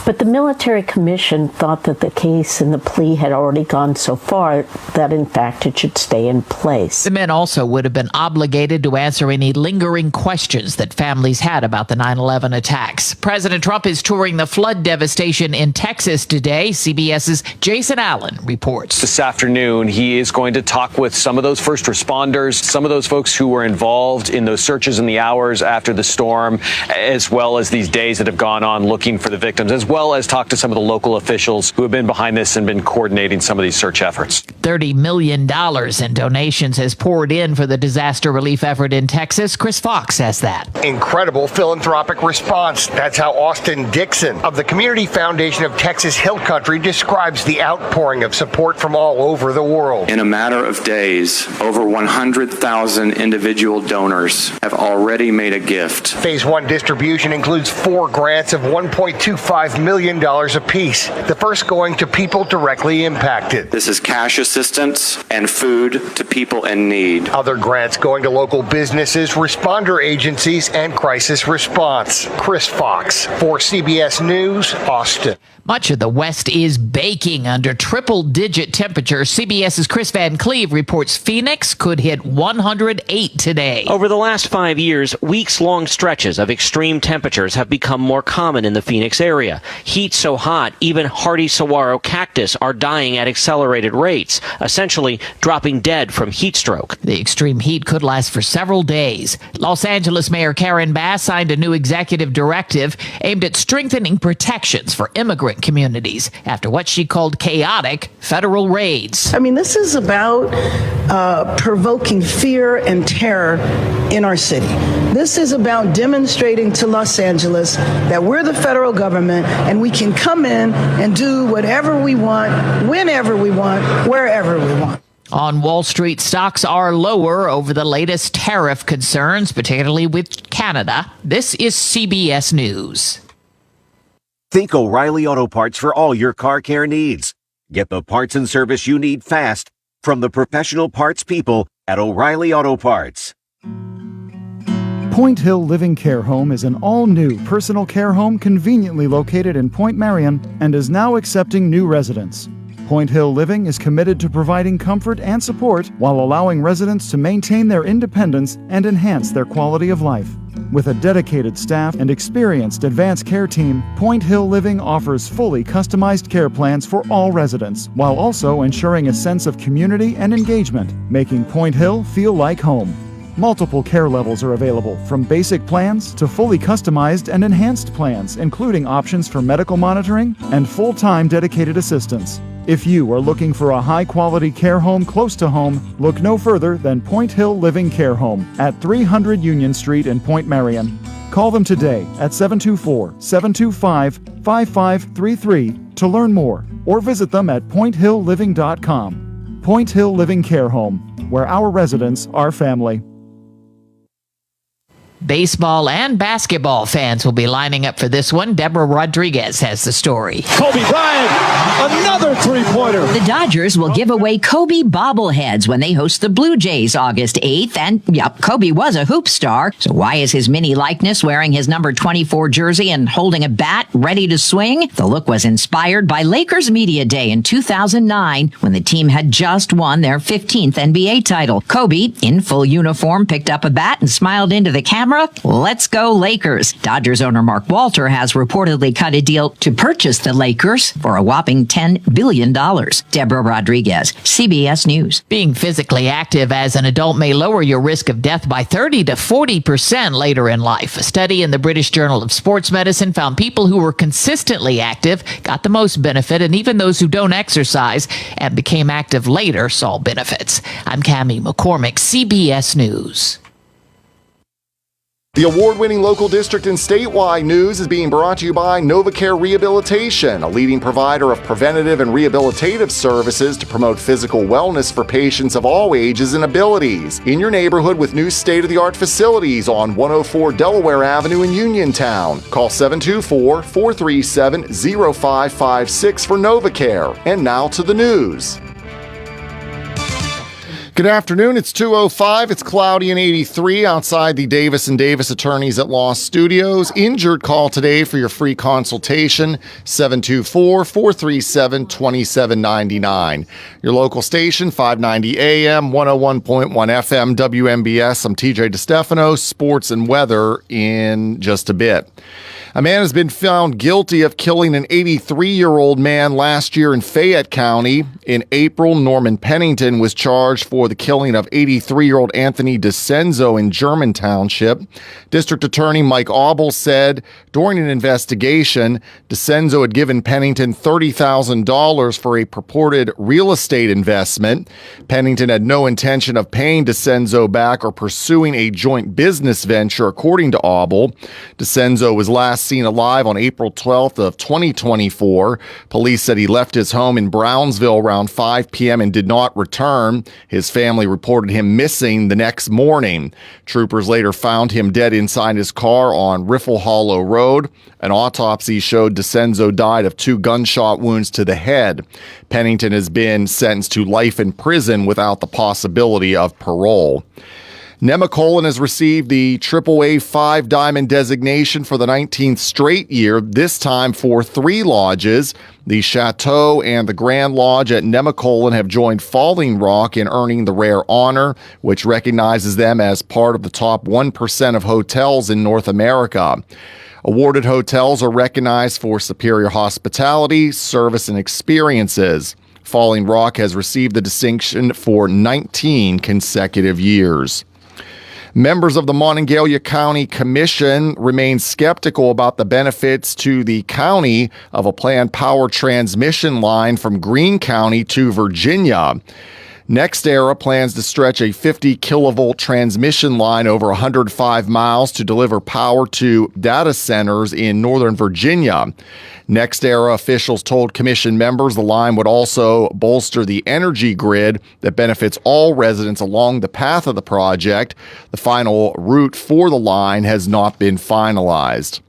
But the military commission thought that the case and the plea had already gone so far that, in fact, it should stay in place. The men also would have been obligated to answer any lingering questions that families had about the 9/11 attacks. President Trump is touring the flood devastation in Texas today. CBS's Jason Allen reports. This afternoon, he is going to talk with some of those first responders, some of those folks who were involved in those searches in the hours after the storm, as well as these days that have gone on looking for the victims, as well well as talk to some of the local officials who have been behind this and been coordinating some of these search efforts. $30 million in donations has poured in for the disaster relief effort in Texas. Chris Fox says that. Incredible philanthropic response. That's how Austin Dixon of the Community Foundation of Texas Hill Country describes the outpouring of support from all over the world. In a matter of days, over 100,000 individual donors have already made a gift. Phase 1 distribution includes 4 grants of $1.25 million apiece, the first going to people directly impacted. This is cash assistance and food to people in need. Other grants going to local businesses, responder agencies, and crisis response. Chris Fox for CBS News, Austin. Much of the West is baking under triple-digit temperatures. CBS's Chris Van Cleve reports Phoenix could hit 108 today. Over the last 5 years, weeks-long stretches of extreme temperatures have become more common in the Phoenix area. Heat so hot, even hardy saguaro cactus are dying at accelerated rates, essentially dropping dead from heat stroke. The extreme heat could last for several days. Los Angeles Mayor Karen Bass signed a new executive directive aimed at strengthening protections for immigrant communities after what she called chaotic federal raids. I mean, this is about provoking fear and terror in our city. This is about demonstrating to Los Angeles that we're the federal government and we can come in and do whatever we want, whenever we want, wherever we want. On Wall Street, stocks are lower over the latest tariff concerns, particularly with Canada. This is CBS News. Think O'Reilly Auto Parts for all your car care needs. Get the parts and service you need fast from the professional parts people at O'Reilly Auto Parts. Point Hill Living Care Home is an all-new personal care home conveniently located in Point Marion and is now accepting new residents. Point Hill Living is committed to providing comfort and support while allowing residents to maintain their independence and enhance their quality of life. With a dedicated staff and experienced advanced care team, Point Hill Living offers fully customized care plans for all residents, while also ensuring a sense of community and engagement, making Point Hill feel like home. Multiple care levels are available, from basic plans to fully customized and enhanced plans, including options for medical monitoring and full-time dedicated assistance. If you are looking for a high-quality care home close to home, look no further than Point Hill Living Care Home at 300 Union Street in Point Marion. Call them today at 724-725-5533 to learn more, or visit them at pointhillliving.com. Point Hill Living Care Home, where our residents are family. Baseball and basketball fans will be lining up for this one. Deborah Rodriguez has the story. Kobe Bryant, another three-pointer. The Dodgers will give away Kobe bobbleheads when they host the Blue Jays August 8th. And, yep, Kobe was a hoop star. So why is his mini likeness wearing his number 24 jersey and holding a bat ready to swing? The look was inspired by Lakers Media Day in 2009 when the team had just won their 15th NBA title. Kobe, in full uniform, picked up a bat and smiled into the camera. Let's go Lakers. Dodgers owner Mark Walter has reportedly cut a deal to purchase the Lakers for a whopping $10 billion. Deborah Rodriguez, CBS News. Being physically active as an adult may lower your risk of death by 30 to 40% later in life. A study in the British Journal of Sports Medicine found people who were consistently active got the most benefit, and even those who don't exercise and became active later saw benefits. I'm Cammie McCormick, CBS News. The award-winning local district and statewide news is being brought to you by NovaCare Rehabilitation, a leading provider of preventative and rehabilitative services to promote physical wellness for patients of all ages and abilities. In your neighborhood with new state-of-the-art facilities on 104 Delaware Avenue in Uniontown. Call 724-437-0556 for NovaCare. And now to the news. Good afternoon. It's 2:05. It's cloudy and 83 outside the Davis & Davis Attorneys at Law Studios. Injured call today for your free consultation, 724-437-2799. Your local station, 590 AM, 101.1 FM, WMBS. I'm TJ DeStefano, sports and weather in just a bit. A man has been found guilty of killing an 83-year-old man last year in Fayette County. In April, Norman Pennington was charged for the killing of 83-year-old Anthony DeCenzo in German Township. District Attorney Mike Auble said during an investigation, DeCenzo had given Pennington $30,000 for a purported real estate investment. Pennington had no intention of paying DeCenzo back or pursuing a joint business venture, according to Auble. DeCenzo was last seen alive on April 12th of 2024. Police said he left his home in Brownsville around 5 p.m. and did not return. His family reported him missing the next morning. Troopers later found him dead inside his car on Riffle Hollow Road. An autopsy showed DeCenzo died of 2 gunshot wounds to the head. Pennington has been sentenced to life in prison without the possibility of parole. Nemacolin has received the AAA 5 Diamond designation for the 19th straight year, this time for 3 lodges. The Chateau and the Grand Lodge at Nemacolin have joined Falling Rock in earning the rare honor, which recognizes them as part of the top 1% of hotels in North America. Awarded hotels are recognized for superior hospitality, service, and experiences. Falling Rock has received the distinction for 19 consecutive years. Members of the Monongalia County Commission remain skeptical about the benefits to the county of a planned power transmission line from Greene County to Virginia. NextEra plans to stretch a 50 kilovolt transmission line over 105 miles to deliver power to data centers in Northern Virginia. NextEra officials told commission members the line would also bolster the energy grid that benefits all residents along the path of the project. The final route for the line has not been finalized.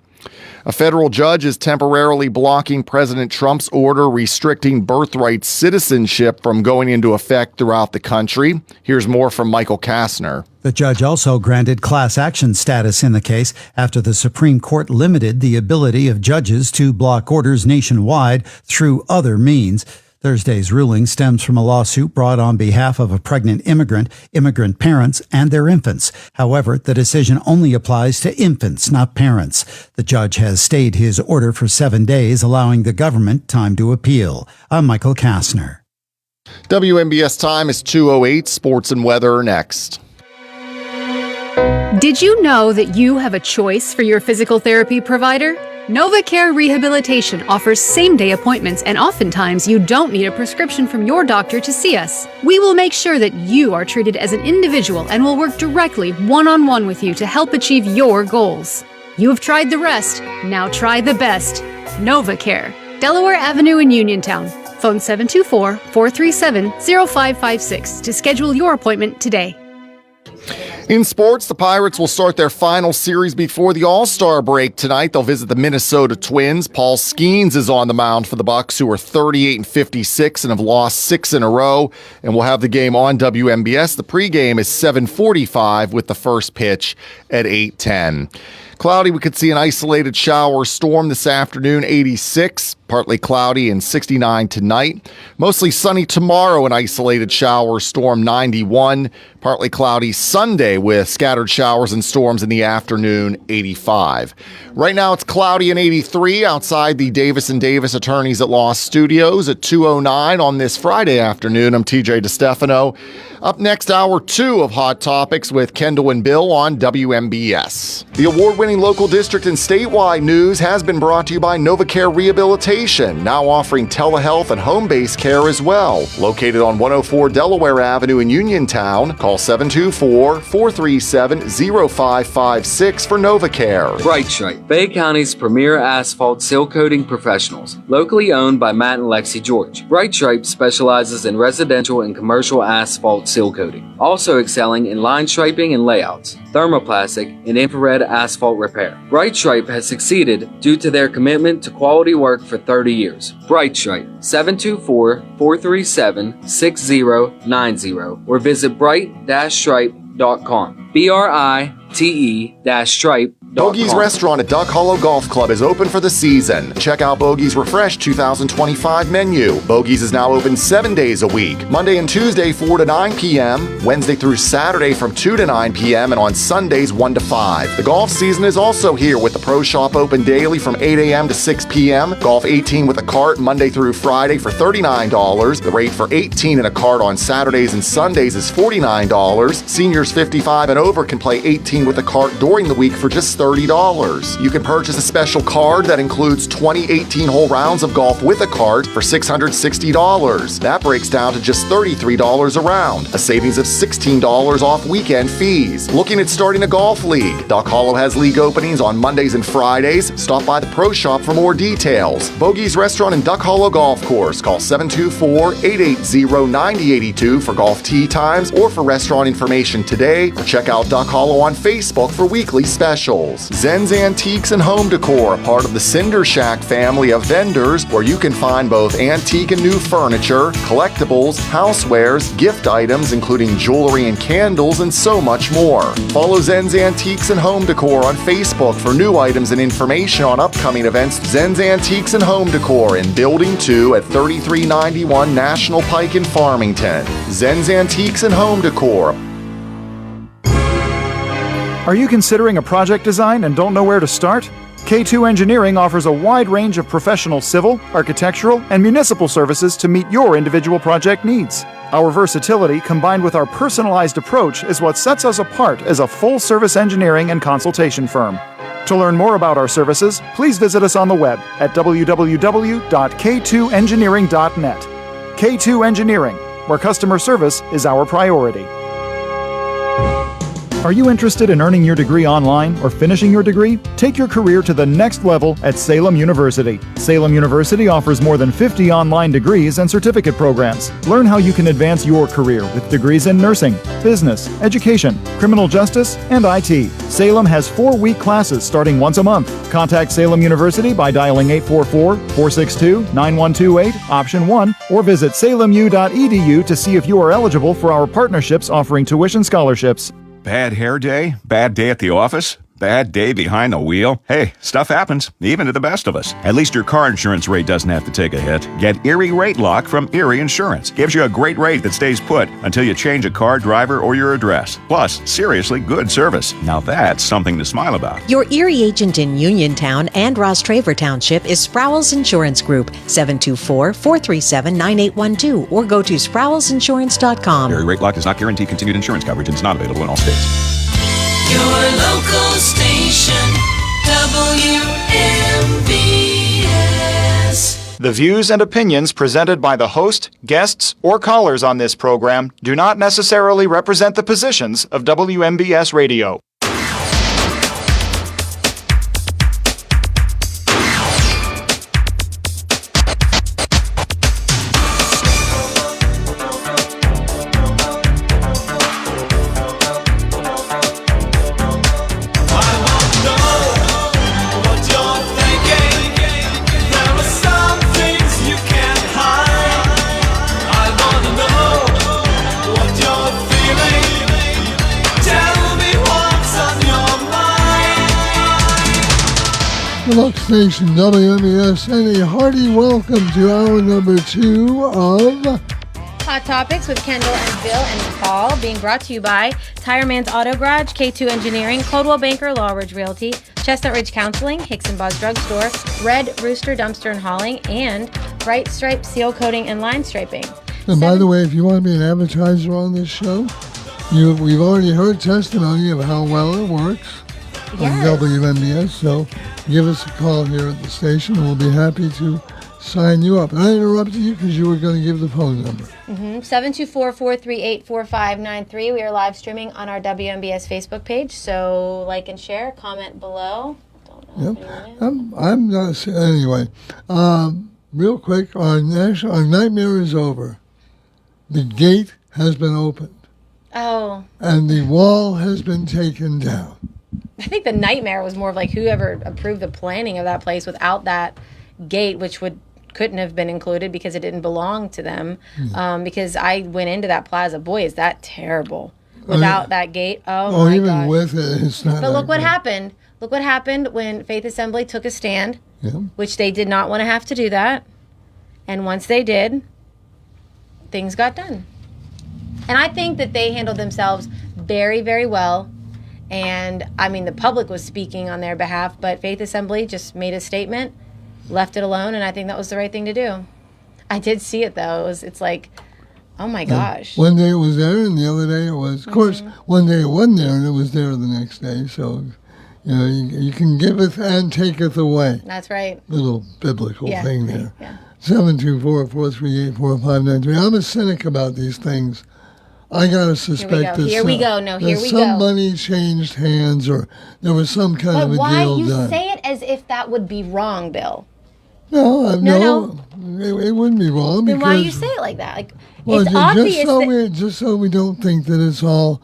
A federal judge is temporarily blocking President Trump's order restricting birthright citizenship from going into effect throughout the country. Here's more from Michael Kastner. The judge also granted class action status in the case after the Supreme Court limited the ability of judges to block orders nationwide through other means. Thursday's ruling stems from a lawsuit brought on behalf of a pregnant immigrant, immigrant parents, and their infants. However, the decision only applies to infants, not parents. The judge has stayed his order for 7 days, allowing the government time to appeal. I'm Michael Kastner. WNBS time is 2:08. Sports and weather are next. Did you know that you have a choice for your physical therapy provider? NovaCare Rehabilitation offers same-day appointments, and oftentimes you don't need a prescription from your doctor to see us. We will make sure that you are treated as an individual and will work directly one-on-one with you to help achieve your goals. You have tried the rest, now try the best. NovaCare, Delaware Avenue in Uniontown. Phone 724-437-0556 to schedule your appointment today. In sports, the Pirates will start their final series before the All-Star break tonight. They'll visit the Minnesota Twins. Paul Skeens is on the mound for the Bucks, who are 38-56 and have lost 6 in a row. And we'll have the game on WNBS. The pregame is 7:45 with the first pitch at 8:10. Cloudy, we could see an isolated shower or storm this afternoon, 86. Partly cloudy and 69 tonight. Mostly sunny tomorrow, an isolated shower or storm, 91. Partly cloudy Sunday with scattered showers and storms in the afternoon, 85. Right now it's cloudy and 83 outside the Davis & Davis Attorneys at Law Studios at 2:09 on this Friday afternoon. I'm TJ DeStefano. Up next, hour 2 of Hot Topics with Kendall and Bill on WNBS. The award-winning local district and statewide news has been brought to you by NovaCare Rehabilitation, now offering telehealth and home-based care as well. Located on 104 Delaware Avenue in Uniontown, call 724-437-0556 for NovaCare. Bright Stripe, Bay County's premier asphalt seal coating professionals, locally owned by Matt and Lexi George. Bright Stripe specializes in residential and commercial asphalt seal coating, also excelling in line striping and layouts, thermoplastic, and infrared asphalt repair. Bright Stripe has succeeded due to their commitment to quality work for 30 years. Bright Stripe, 724-437-6090 or visit bright-stripe.com. BRITE-stripe. Bogey's Restaurant at Duck Hollow Golf Club is open for the season. Check out Bogey's refreshed 2025 menu. Bogey's is now open 7 days a week. Monday and Tuesday 4 to 9 p.m., Wednesday through Saturday from 2 to 9 p.m., and on Sundays 1 to 5. The golf season is also here with the Pro Shop open daily from 8 a.m. to 6 p.m. Golf 18 with a cart Monday through Friday for $39. The rate for 18 in a cart on Saturdays and Sundays is $49. Seniors 55 and over can play 18 with a cart during the week for just $30. You can purchase a special card that includes 20 18-hole rounds of golf with a cart for $660. That breaks down to just $33 a round, a savings of $16 off weekend fees. Looking at starting a golf league? Duck Hollow has league openings on Mondays and Fridays. Stop by the Pro Shop for more details. Bogey's Restaurant and Duck Hollow Golf Course. Call 724-880-9082 for golf tee times or for restaurant information today, or check out Duck Hollow on Facebook for weekly specials. Zen's Antiques and Home Decor, a part of the Cinder Shack family of vendors, where you can find both antique and new furniture, collectibles, housewares, gift items, including jewelry and candles, and so much more. Follow Zen's Antiques and Home Decor on Facebook for new items and information on upcoming events. Zen's Antiques and Home Decor in Building 2 at 3391 National Pike in Farmington. Zen's Antiques and Home Decor. Are you considering a project design and don't know where to start? K2 Engineering offers a wide range of professional civil, architectural, and municipal services to meet your individual project needs. Our versatility, combined with our personalized approach, is what sets us apart as a full-service engineering and consultation firm. To learn more about our services, please visit us on the web at www.k2engineering.net. K2 Engineering, where customer service is our priority. Are you interested in earning your degree online or finishing your degree? Take your career to the next level at Salem University. Salem University offers more than 50 online degrees and certificate programs. Learn how you can advance your career with degrees in nursing, business, education, criminal justice, and IT. Salem has 4-week classes starting once a month. Contact Salem University by dialing 844-462-9128, option 1, or visit salemu.edu to see if you are eligible for our partnerships offering tuition scholarships. Bad hair day? Bad day at the office? Bad day behind the wheel? Hey, stuff happens, even to the best of us. At least your car insurance rate doesn't have to take a hit. Get Erie Rate Lock from Erie Insurance. Gives you a great rate that stays put until you change a car, driver, or your address. Plus, seriously good service. Now that's something to smile about. Your Erie agent in Uniontown and Ross Traver Township is Sprowell's Insurance Group, 724-437-9812, or go to sprowellsinsurance.com. Erie Rate Lock does not guarantee continued insurance coverage and is not available in all states. Your local station, WMVS. The views and opinions presented by the host, guests, or callers on this program do not necessarily represent the positions of WMBS Radio. Look Station WMES, and a hearty welcome to hour number 2 of Hot Topics with Kendall and Bill and Paul, being brought to you by Tire Man's Auto Garage, K2 Engineering, Coldwell Banker Law Ridge Realty, Chestnut Ridge Counseling, Hicks and Boss Drugstore, Red Rooster Dumpster and Hauling, and Bright Stripe Seal Coating and Line Striping. And by the way, if you want to be an advertiser on this show, we've already heard testimony of how well it works on WMBS, so give us a call here at the station and we'll be happy to sign you up. And I interrupted you because you were going to give the phone number. 724-438-4593. We are live streaming on our WMBS Facebook page, so like and share, comment below. Yep. I'm not anyway. Real quick, our nightmare is over. The gate has been opened. Oh. And the wall has been taken down. I think the nightmare was more of like whoever approved the planning of that place without that gate, which couldn't have been included because it didn't belong to them. Because I went into that plaza. Boy, is that terrible. without that gate. Oh my even gosh. with it, it's not. But look like what that. happened. Look what happened when Faith Assembly took a stand, Yeah. which they did not want to have to do that. And once they did, things got done. And I think that they handled themselves very, very well. And I mean, the public was speaking on their behalf, but Faith Assembly just made a statement, left it alone, and I think that was the right thing to do. I did see it though. It's like, oh my gosh. One day it was there, and the other day it was. Of course, one day it wasn't there, and it was there the next day. So, you can giveth and taketh away. That's right. Little biblical thing there. Yeah. 724-438-4593. I'm a cynic about these things. I gotta suspect that somebody changed hands, or there was some kind of a why deal you done. say it as if that would be wrong, Bill? No, No. It wouldn't be wrong. Then why because, you say it like that? Like, well, it's obvious that just so we don't think that it's all,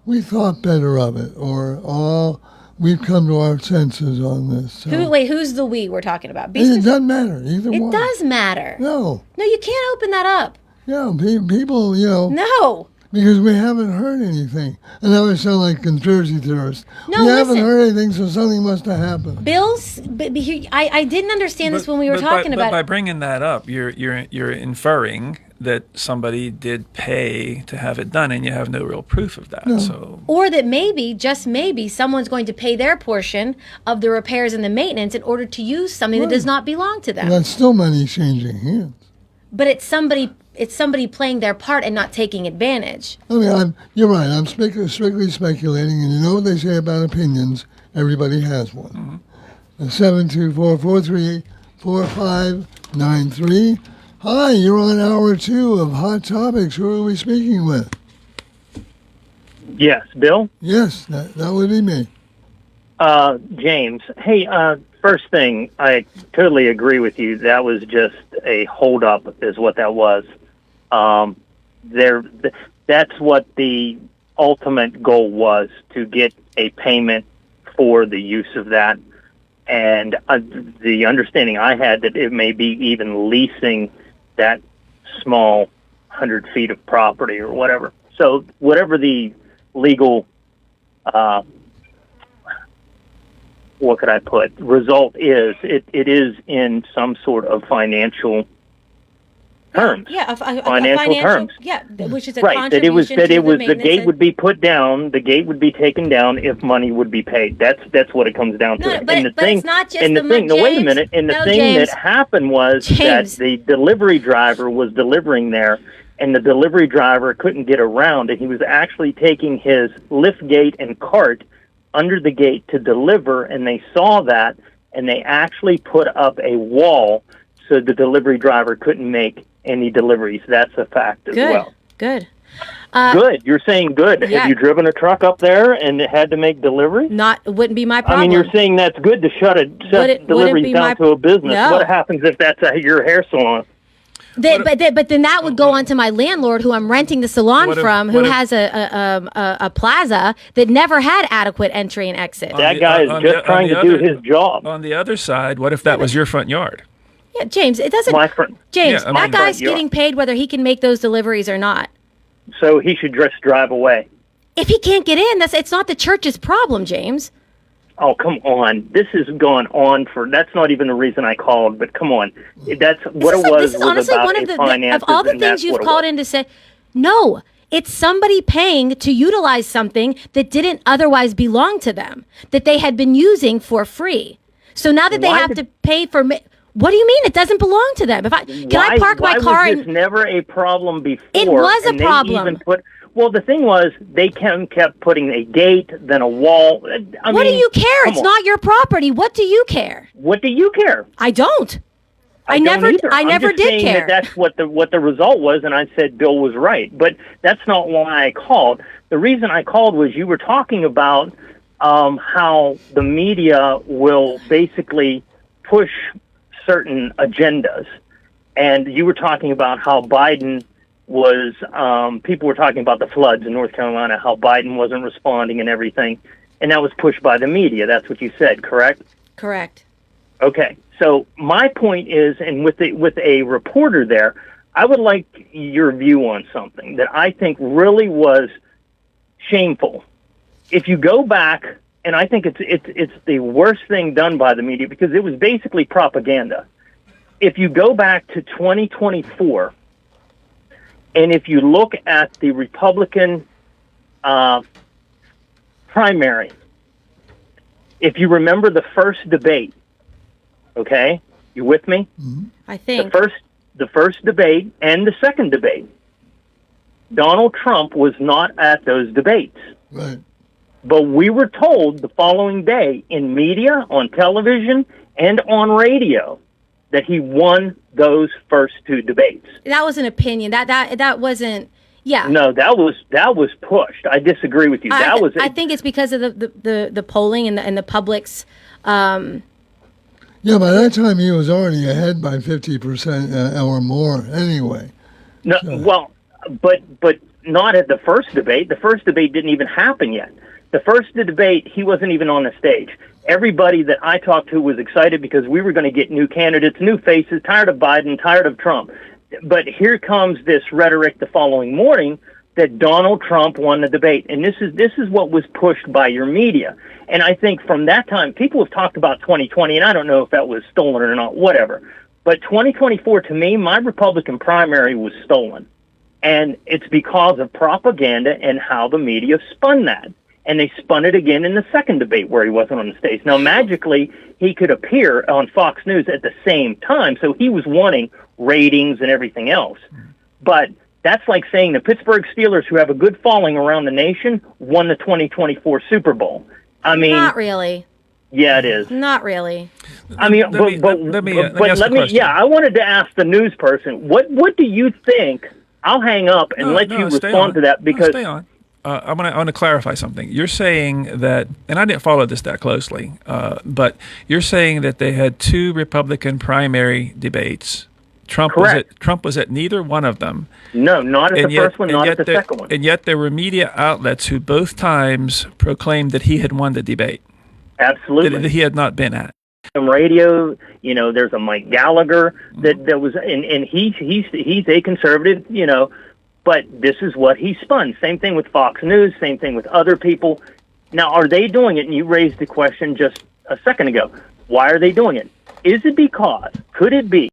we thought better of it, or we've come to our senses on this. So. who's the we we're talking about? It doesn't matter either It one. does matter. No. No, you can't open that up. Yeah, people, No. Because we haven't heard anything. And now I sound like conspiracy theorists. No, we haven't listen. heard anything, so something must have happened. I didn't understand this when we were talking about by it. bringing that up, you're inferring that somebody did pay to have it done, and you have no real proof of that. No. So, Or that maybe, just maybe, someone's going to pay their portion of the repairs and the maintenance in order to use something that does not belong to them. Well, that's still money changing hands. But it's somebody playing their part and not taking advantage. I mean, you're right. I'm strictly speculating, and you know what they say about opinions. Everybody has one. 724-438-4593. Hi, you're on hour 2 of Hot Topics. Who are we speaking with? Yes, Bill? Yes, that would be me. James. Hey, first thing, I totally agree with you. That was just a holdup is what that was. That's what the ultimate goal was, to get a payment for the use of that. And the understanding I had that it may be even leasing that small 100 feet of property or whatever. So whatever the legal, what could I put, result is, it is in some sort of financial terms. Yeah, a financial terms. Yeah, which is a Right, that it was contribution to the maintenance gate and- would be put down, the gate would be taken down if money would be paid. That's what it comes down to. But it's not just and the the thing. mon- No, wait a James, minute. And the no, thing James. that happened was James. that the delivery driver was delivering there, and the delivery driver couldn't get around, and he was actually taking his lift gate and cart under the gate to deliver, and they saw that, and they actually put up a wall so the delivery driver couldn't make any deliveries. That's a fact as well. Good. Good. You're saying good. yeah. Have you driven a truck up there and had to make deliveries? It wouldn't be my problem. I mean, you're saying that's good to shut deliveries down to a business. No. What happens if that's your hair salon? But then that would go on to my landlord, who I'm renting the salon from, who has a plaza that never had adequate entry and exit. That guy is just trying to do his job. On the other side, what if that was your front yard? Yeah, James, it doesn't. James, that guy's getting paid whether he can make those deliveries or not. So he should just drive away. If he can't get in, it's not the church's problem, James. Oh, come on. This has gone on that's not even the reason I called, but come on. That's what it was. This is honestly about one of finances, of all the and things that's you've what it called was. in to say. No, it's somebody paying to utilize something that didn't otherwise belong to them, that they had been using for free. So now that they have to pay for... What do you mean? It doesn't belong to them. Can I park my car? Why was this never a problem before? It was a and they problem. Even well, the thing was, they kept putting a gate, then a wall. What do you care? It's not your property. What do you care? What do you care? I don't. I don't never either. I'm never just did saying care. That's what the result was, and I said Bill was right. But that's not why I called. The reason I called was you were talking about how the media will basically push certain agendas, and you were talking about how Biden was, people were talking about the floods in North Carolina, how Biden wasn't responding and everything, and that was pushed by the media. That's what you said, correct? Correct. Okay, so my point is, and with a reporter there, I would like your view on something that I think really was shameful. If you go back, and I think it's the worst thing done by the media because it was basically propaganda. If you go back to 2024, and if you look at the Republican primary, if you remember the first debate, okay, you with me? I think the first debate and the second debate, Donald Trump was not at those debates. Right. But we were told the following day in media, on television, and on radio that he won those first two debates. That was an opinion. That wasn't. Yeah. No, that was pushed. I disagree with you. I think it's because of the polling and the public's. Yeah, by that time he was already ahead by 50% or more anyway. No, well, but not at the first debate. The first debate didn't even happen yet. The first debate, he wasn't even on the stage. Everybody that I talked to was excited because we were going to get new candidates, new faces, tired of Biden, tired of Trump. But here comes this rhetoric the following morning that Donald Trump won the debate. And this is what was pushed by your media. And I think from that time, people have talked about 2020, and I don't know if that was stolen or not, whatever. But 2024, to me, my Republican primary was stolen. And it's because of propaganda and how the media spun that. And they spun it again in the second debate where he wasn't on the stage. Now, magically, he could appear on Fox News at the same time, so he was wanting ratings and everything else. But that's like saying the Pittsburgh Steelers, who have a good following around the nation, won the 2024 Super Bowl. I mean, not really. Yeah, it is. Not really. I mean, let me ask a question. Yeah, I wanted to ask the news person, what do you think? I'll hang up and let you respond to that because. Stay on. I want to clarify something. You're saying that, and I didn't follow this that closely, but you're saying that they had two Republican primary debates. Trump was at neither one of them. No, not at the first one, not at the second one. And yet there were media outlets who both times proclaimed that he had won the debate. Absolutely. That he had not been at. Some radio, there's a Mike Gallagher that was, and he's a conservative, but this is what he spun. Same thing with Fox News, same thing with other people. Now, are they doing it? And you raised the question just a second ago. Why are they doing it? Is it because, could it be